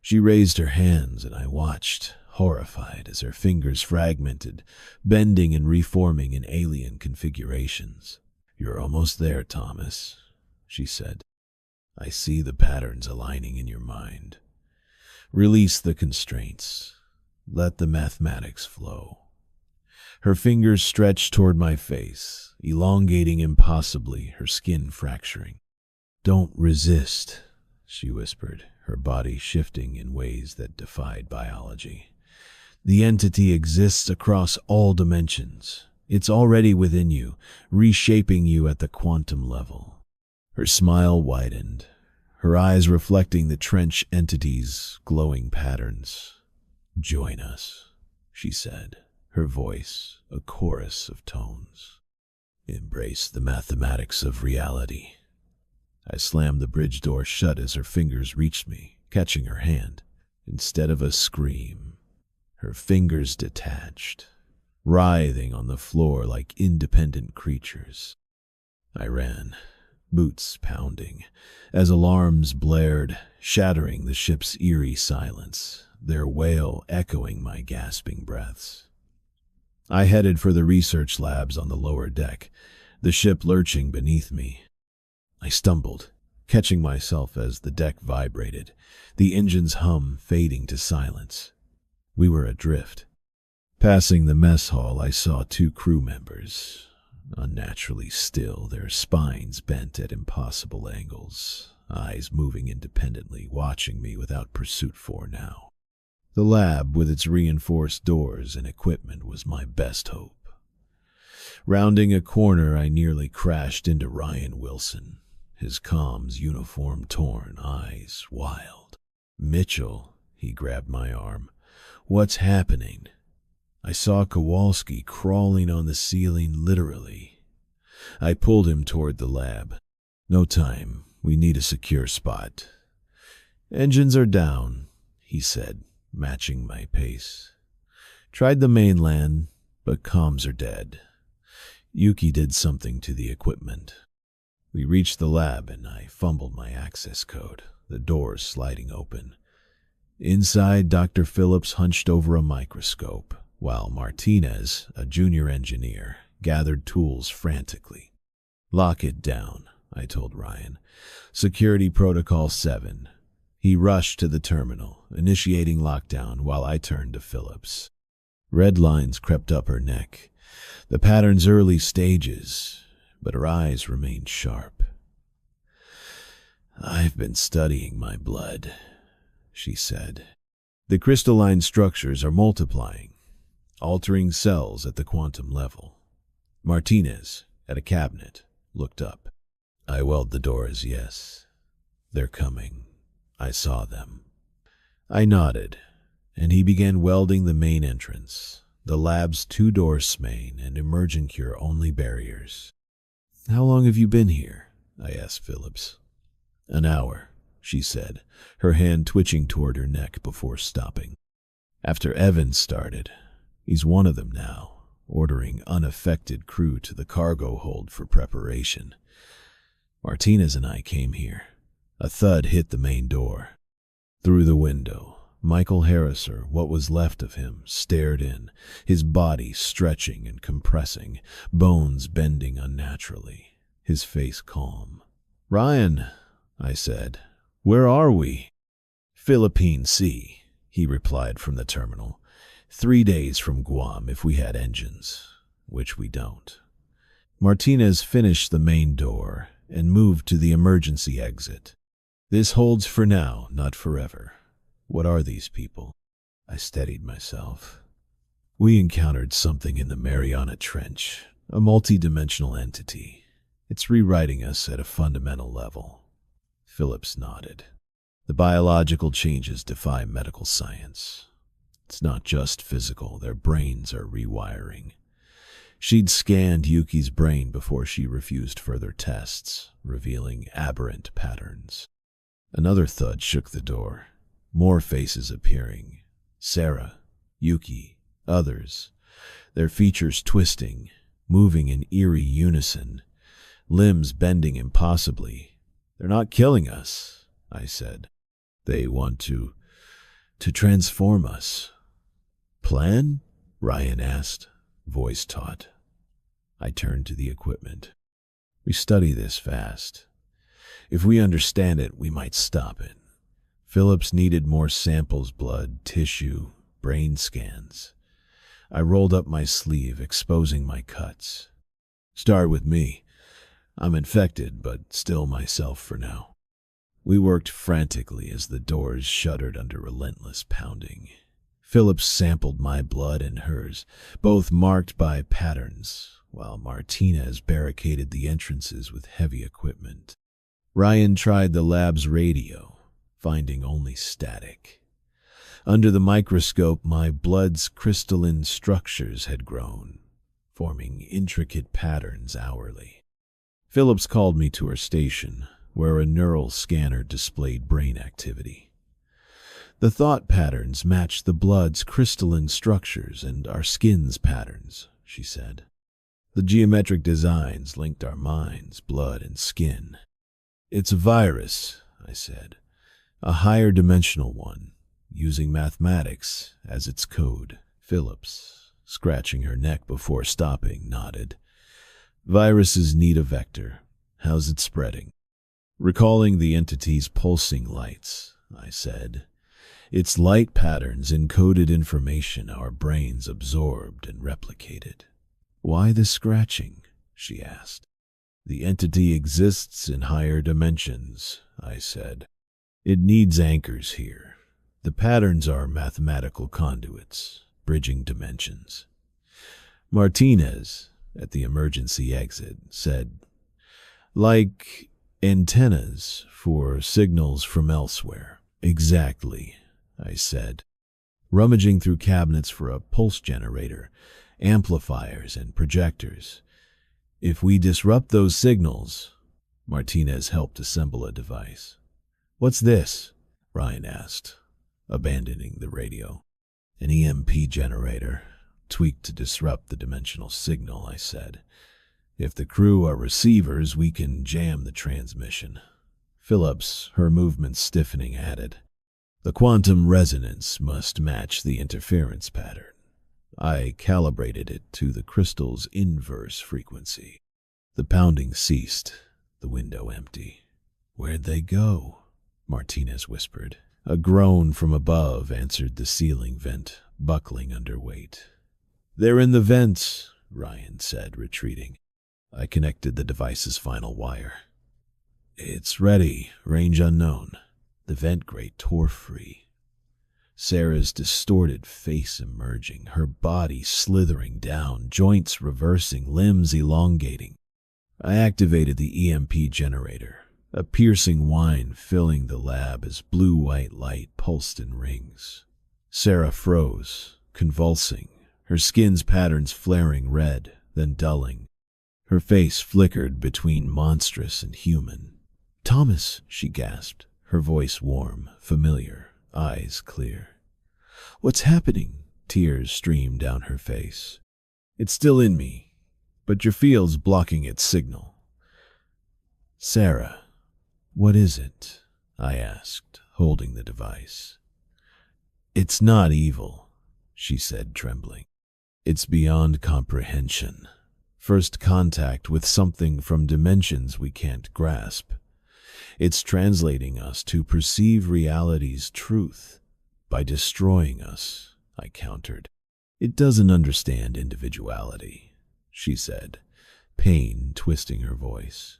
She raised her hands, and I watched, horrified, as her fingers fragmented, bending and reforming in alien configurations. "You're almost there, Thomas," she said. "I see the patterns aligning in your mind. Release the constraints. Let the mathematics flow." Her fingers stretched toward my face, elongating impossibly, her skin fracturing. "Don't resist," she whispered, her body shifting in ways that defied biology. "The entity exists across all dimensions. It's already within you, reshaping you at the quantum level." Her smile widened, her eyes reflecting the trench entity's glowing patterns. "Join us," she said, her voice a chorus of tones. "Embrace the mathematics of reality." I slammed the bridge door shut as her fingers reached me, catching her hand. Instead of a scream, her fingers detached, writhing on the floor like independent creatures. I ran, boots pounding, as alarms blared, shattering the ship's eerie silence, their wail echoing my gasping breaths. I headed for the research labs on the lower deck, the ship lurching beneath me. I stumbled, catching myself as the deck vibrated, the engine's hum fading to silence. We were adrift. Passing the mess hall, I saw 2 crew members, unnaturally still, their spines bent at impossible angles, eyes moving independently, watching me without pursuit for now. The lab, with its reinforced doors and equipment, was my best hope. Rounding a corner, I nearly crashed into Ryan Wilson, his comms uniform torn, eyes wild. "Mitchell," he grabbed my arm. "What's happening?" I saw Kowalski crawling on the ceiling, literally. I pulled him toward the lab. "No time. We need a secure spot." "Engines are down," he said, matching my pace. "Tried the mainland, but comms are dead. Yuki did something to the equipment." We reached the lab, and I fumbled my access code, the doors sliding open. Inside, Dr. Phillips hunched over a microscope, while Martinez, a junior engineer, gathered tools frantically. "Lock it down," I told Ryan. "Security Protocol 7. He rushed to the terminal, initiating lockdown while I turned to Phillips. Red lines crept up her neck, the pattern's early stages, but her eyes remained sharp. "I've been studying my blood," she said. "The crystalline structures are multiplying, altering cells at the quantum level." Martinez, at a cabinet, looked up. I welled the doors, yes. "They're coming. I saw them." I nodded, and he began welding the main entrance, the lab's 2-door SMAIN and Emergencure only barriers. "How long have you been here?" I asked Phillips. "An hour," she said, her hand twitching toward her neck before stopping. "After Evans started. He's one of them now, ordering unaffected crew to the cargo hold for preparation. Martinez and I came here." A thud hit the main door. Through the window, Michael Harris, or what was left of him, stared in, his body stretching and compressing, bones bending unnaturally, his face calm. "Ryan," I said, "where are we?" "Philippine Sea," he replied from the terminal. 3 days from Guam if we had engines, which we don't. Martinez finished the main door and moved to the emergency exit. This holds for now, not forever. What are these people? I steadied myself. We encountered something in the Mariana Trench, a multi-dimensional entity. It's rewriting us at a fundamental level. Phillips nodded. The biological changes defy medical science. It's not just physical, their brains are rewiring. She'd scanned Yuki's brain before she refused further tests, revealing aberrant patterns. Another thud shook the door. More faces appearing. Sarah, Yuki, others. Their features twisting, moving in eerie unison, limbs bending impossibly. They're not killing us, I said. They want to transform us. Plan? Ryan asked, voice taut. I turned to the equipment. We study this fast. If we understand it, we might stop it. Phillips needed more samples, blood, tissue, brain scans. I rolled up my sleeve, exposing my cuts. Start with me. I'm infected, but still myself for now. We worked frantically as the doors shuddered under relentless pounding. Phillips sampled my blood and hers, both marked by patterns, while Martinez barricaded the entrances with heavy equipment. Ryan tried the lab's radio, finding only static. Under the microscope, my blood's crystalline structures had grown, forming intricate patterns hourly. Phillips called me to her station, where a neural scanner displayed brain activity. The thought patterns matched the blood's crystalline structures and our skin's patterns, she said. The geometric designs linked our minds, blood, and skin. It's a virus, I said, a higher dimensional one, using mathematics as its code. Phillips, scratching her neck before stopping, nodded. Viruses need a vector. How's it spreading? Recalling the entity's pulsing lights, I said. Its light patterns encoded information our brains absorbed and replicated. Why the scratching? She asked. The entity exists in higher dimensions, I said. It needs anchors here. The patterns are mathematical conduits, bridging dimensions. Martinez, at the emergency exit, said, like antennas for signals from elsewhere. Exactly, I said, rummaging through cabinets for a pulse generator, amplifiers, and projectors. If we disrupt those signals, Martinez helped assemble a device. What's this? Ryan asked, abandoning the radio. An EMP generator, tweaked to disrupt the dimensional signal, I said. If the crew are receivers, we can jam the transmission. Phillips, her movements stiffening, added, the quantum resonance must match the interference pattern. I calibrated it to the crystal's inverse frequency. The pounding ceased, the window empty. Where'd they go? Martinez whispered. A groan from above answered the ceiling vent, buckling under weight. They're in the vents, Ryan said, retreating. I connected the device's final wire. It's ready, range unknown. The vent grate tore free. Sarah's distorted face emerging, her body slithering down, joints reversing, limbs elongating. I activated the EMP generator, a piercing whine filling the lab as blue-white light pulsed in rings. Sarah froze, convulsing, her skin's patterns flaring red, then dulling. Her face flickered between monstrous and human. Thomas, she gasped, her voice warm, familiar, eyes clear. What's happening? Tears streamed down her face. It's still in me, but your field's blocking its signal. Sarah, what is it? I asked, holding the device. It's not evil, she said, trembling. It's beyond comprehension. First contact with something from dimensions we can't grasp. It's translating us to perceive reality's truth by destroying us, I countered. It doesn't understand individuality, she said, pain twisting her voice.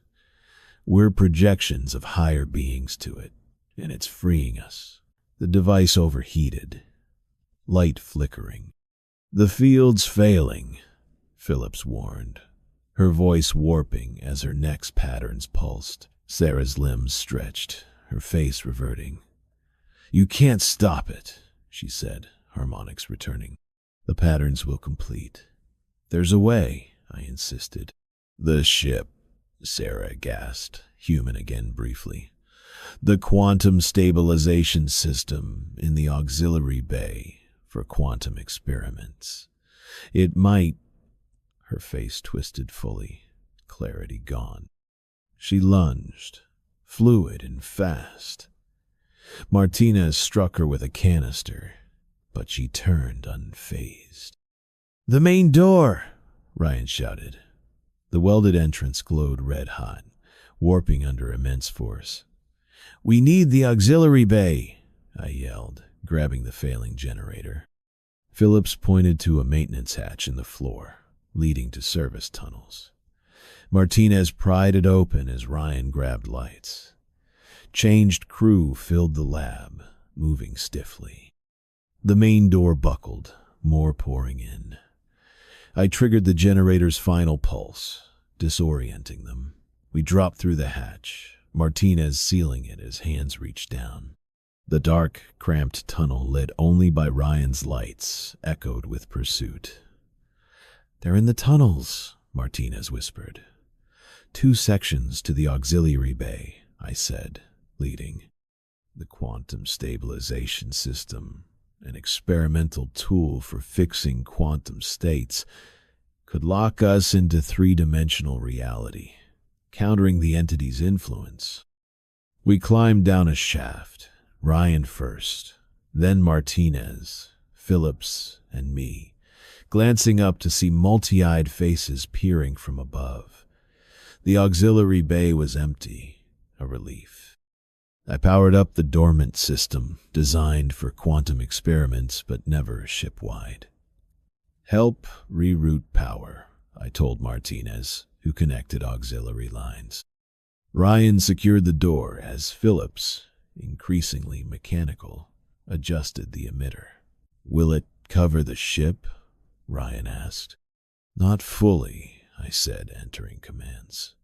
We're projections of higher beings to it, and it's freeing us. The device overheated, light flickering. The field's failing, Phillips warned, her voice warping as her neck's patterns pulsed. Sarah's limbs stretched, her face reverting. You can't stop it, she said, harmonics returning. The patterns will complete. There's a way, I insisted. The ship, Sarah gasped, human again briefly. The quantum stabilization system in the auxiliary bay for quantum experiments. It might... Her face twisted fully, clarity gone. She lunged, fluid and fast. Martinez struck her with a canister, but she turned unfazed. The main door, Ryan shouted. The welded entrance glowed red-hot, warping under immense force. We need the auxiliary bay, I yelled, grabbing the failing generator. Phillips pointed to a maintenance hatch in the floor, leading to service tunnels. Martinez pried it open as Ryan grabbed lights. Changed crew filled the lab, moving stiffly. The main door buckled, more pouring in. I triggered the generator's final pulse, disorienting them. We dropped through the hatch, Martinez sealing it as hands reached down. The dark, cramped tunnel lit only by Ryan's lights echoed with pursuit. They're in the tunnels, Martinez whispered. 2 sections to the auxiliary bay, I said, leading. The quantum stabilization system, an experimental tool for fixing quantum states, could lock us into 3-dimensional reality, countering the entity's influence. We climbed down a shaft, Ryan first, then Martinez, Phillips, and me, glancing up to see multi-eyed faces peering from above. The auxiliary bay was empty, a relief. I powered up the dormant system, designed for quantum experiments but never ship-wide. Help reroute power, I told Martinez, who connected auxiliary lines. Ryan secured the door as Phillips, increasingly mechanical, adjusted the emitter. Will it cover the ship? Ryan asked. Not fully, I said, entering commands.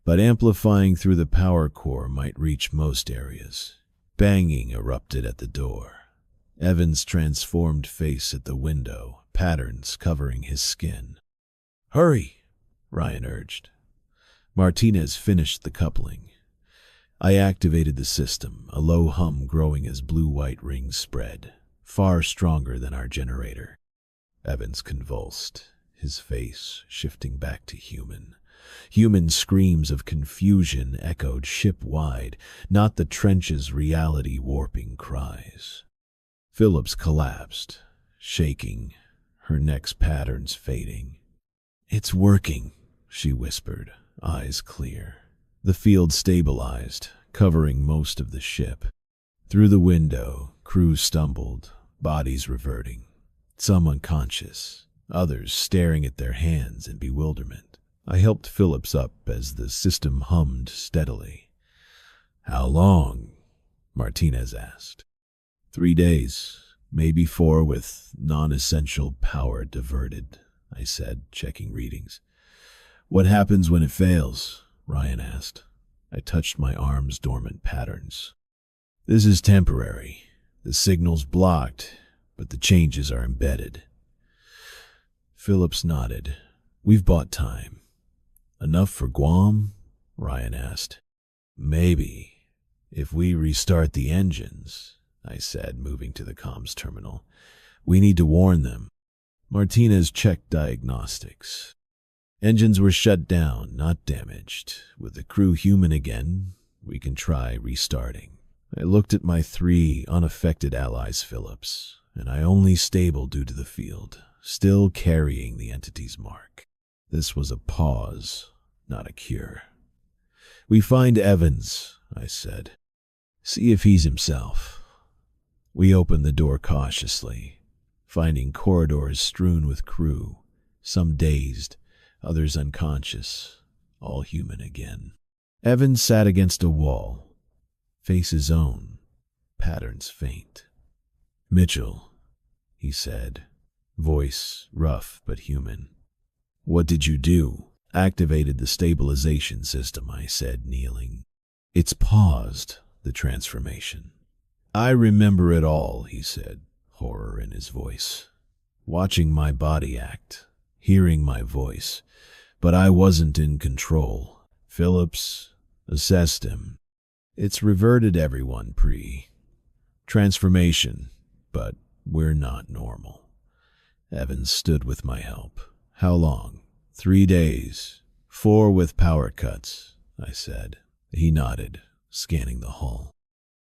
But amplifying through the power core might reach most areas. Banging erupted at the door. Evan's transformed face at the window, patterns covering his skin. Hurry, Ryan urged. Martinez finished the coupling. I activated the system, a low hum growing as blue-white rings spread, far stronger than our generator. Evans convulsed, his face shifting back to human. Human screams of confusion echoed ship-wide, not the trench's reality-warping cries. Phillips collapsed, shaking, her neck's patterns fading. It's working, she whispered, eyes clear. The field stabilized, covering most of the ship. Through the window, crew stumbled, bodies reverting. Some unconscious, others staring at their hands in bewilderment. I helped Phillips up as the system hummed steadily. How long? Martinez asked. 3 days, maybe 4 with non-essential power diverted, I said, checking readings. What happens when it fails? Ryan asked. I touched my arm's dormant patterns. This is temporary. The signal's blocked, but the changes are embedded. Phillips nodded. We've bought time. Enough for Guam? Ryan asked. Maybe. If we restart the engines, I said, moving to the comms terminal. We need to warn them. Martinez checked diagnostics. Engines were shut down, not damaged. With the crew human again, we can try restarting. I looked at my 3 unaffected allies, Phillips, and I only stable due to the field, still carrying the entity's mark. This was a pause, not a cure. We find Evans, I said. See if he's himself. We opened the door cautiously, finding corridors strewn with crew, some dazed, others unconscious, all human again. Evans sat against a wall, face his own, patterns faint. "Mitchell," he said, voice rough but human. "What did you do?" "Activated the stabilization system," I said, kneeling. "It's paused, the transformation." "I remember it all," he said, horror in his voice. "Watching my body act, hearing my voice, but I wasn't in control. Phillips assessed him. It's reverted everyone transformation, but we're not normal." Evans stood with my help. "How long?" 3 days. 4 with power cuts," I said. He nodded, scanning the hull.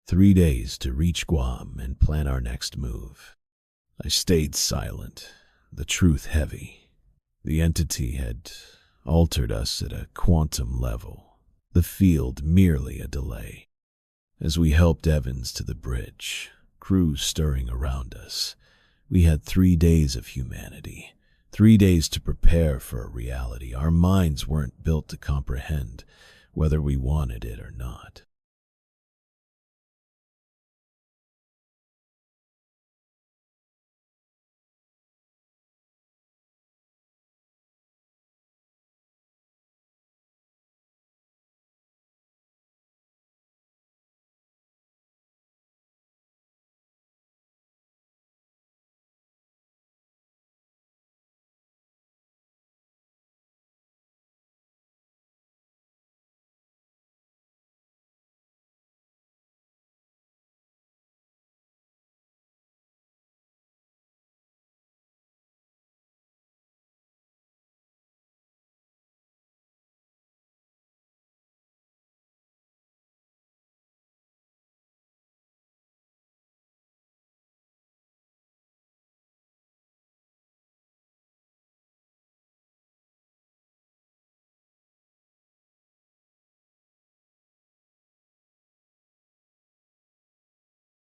3 days to reach Guam and plan our next move. I stayed silent, the truth heavy. The entity had altered us at a quantum level, the field merely a delay. As we helped Evans to the bridge, crews stirring around us, we had 3 days of humanity, 3 days to prepare for a reality our minds weren't built to comprehend, whether we wanted it or not.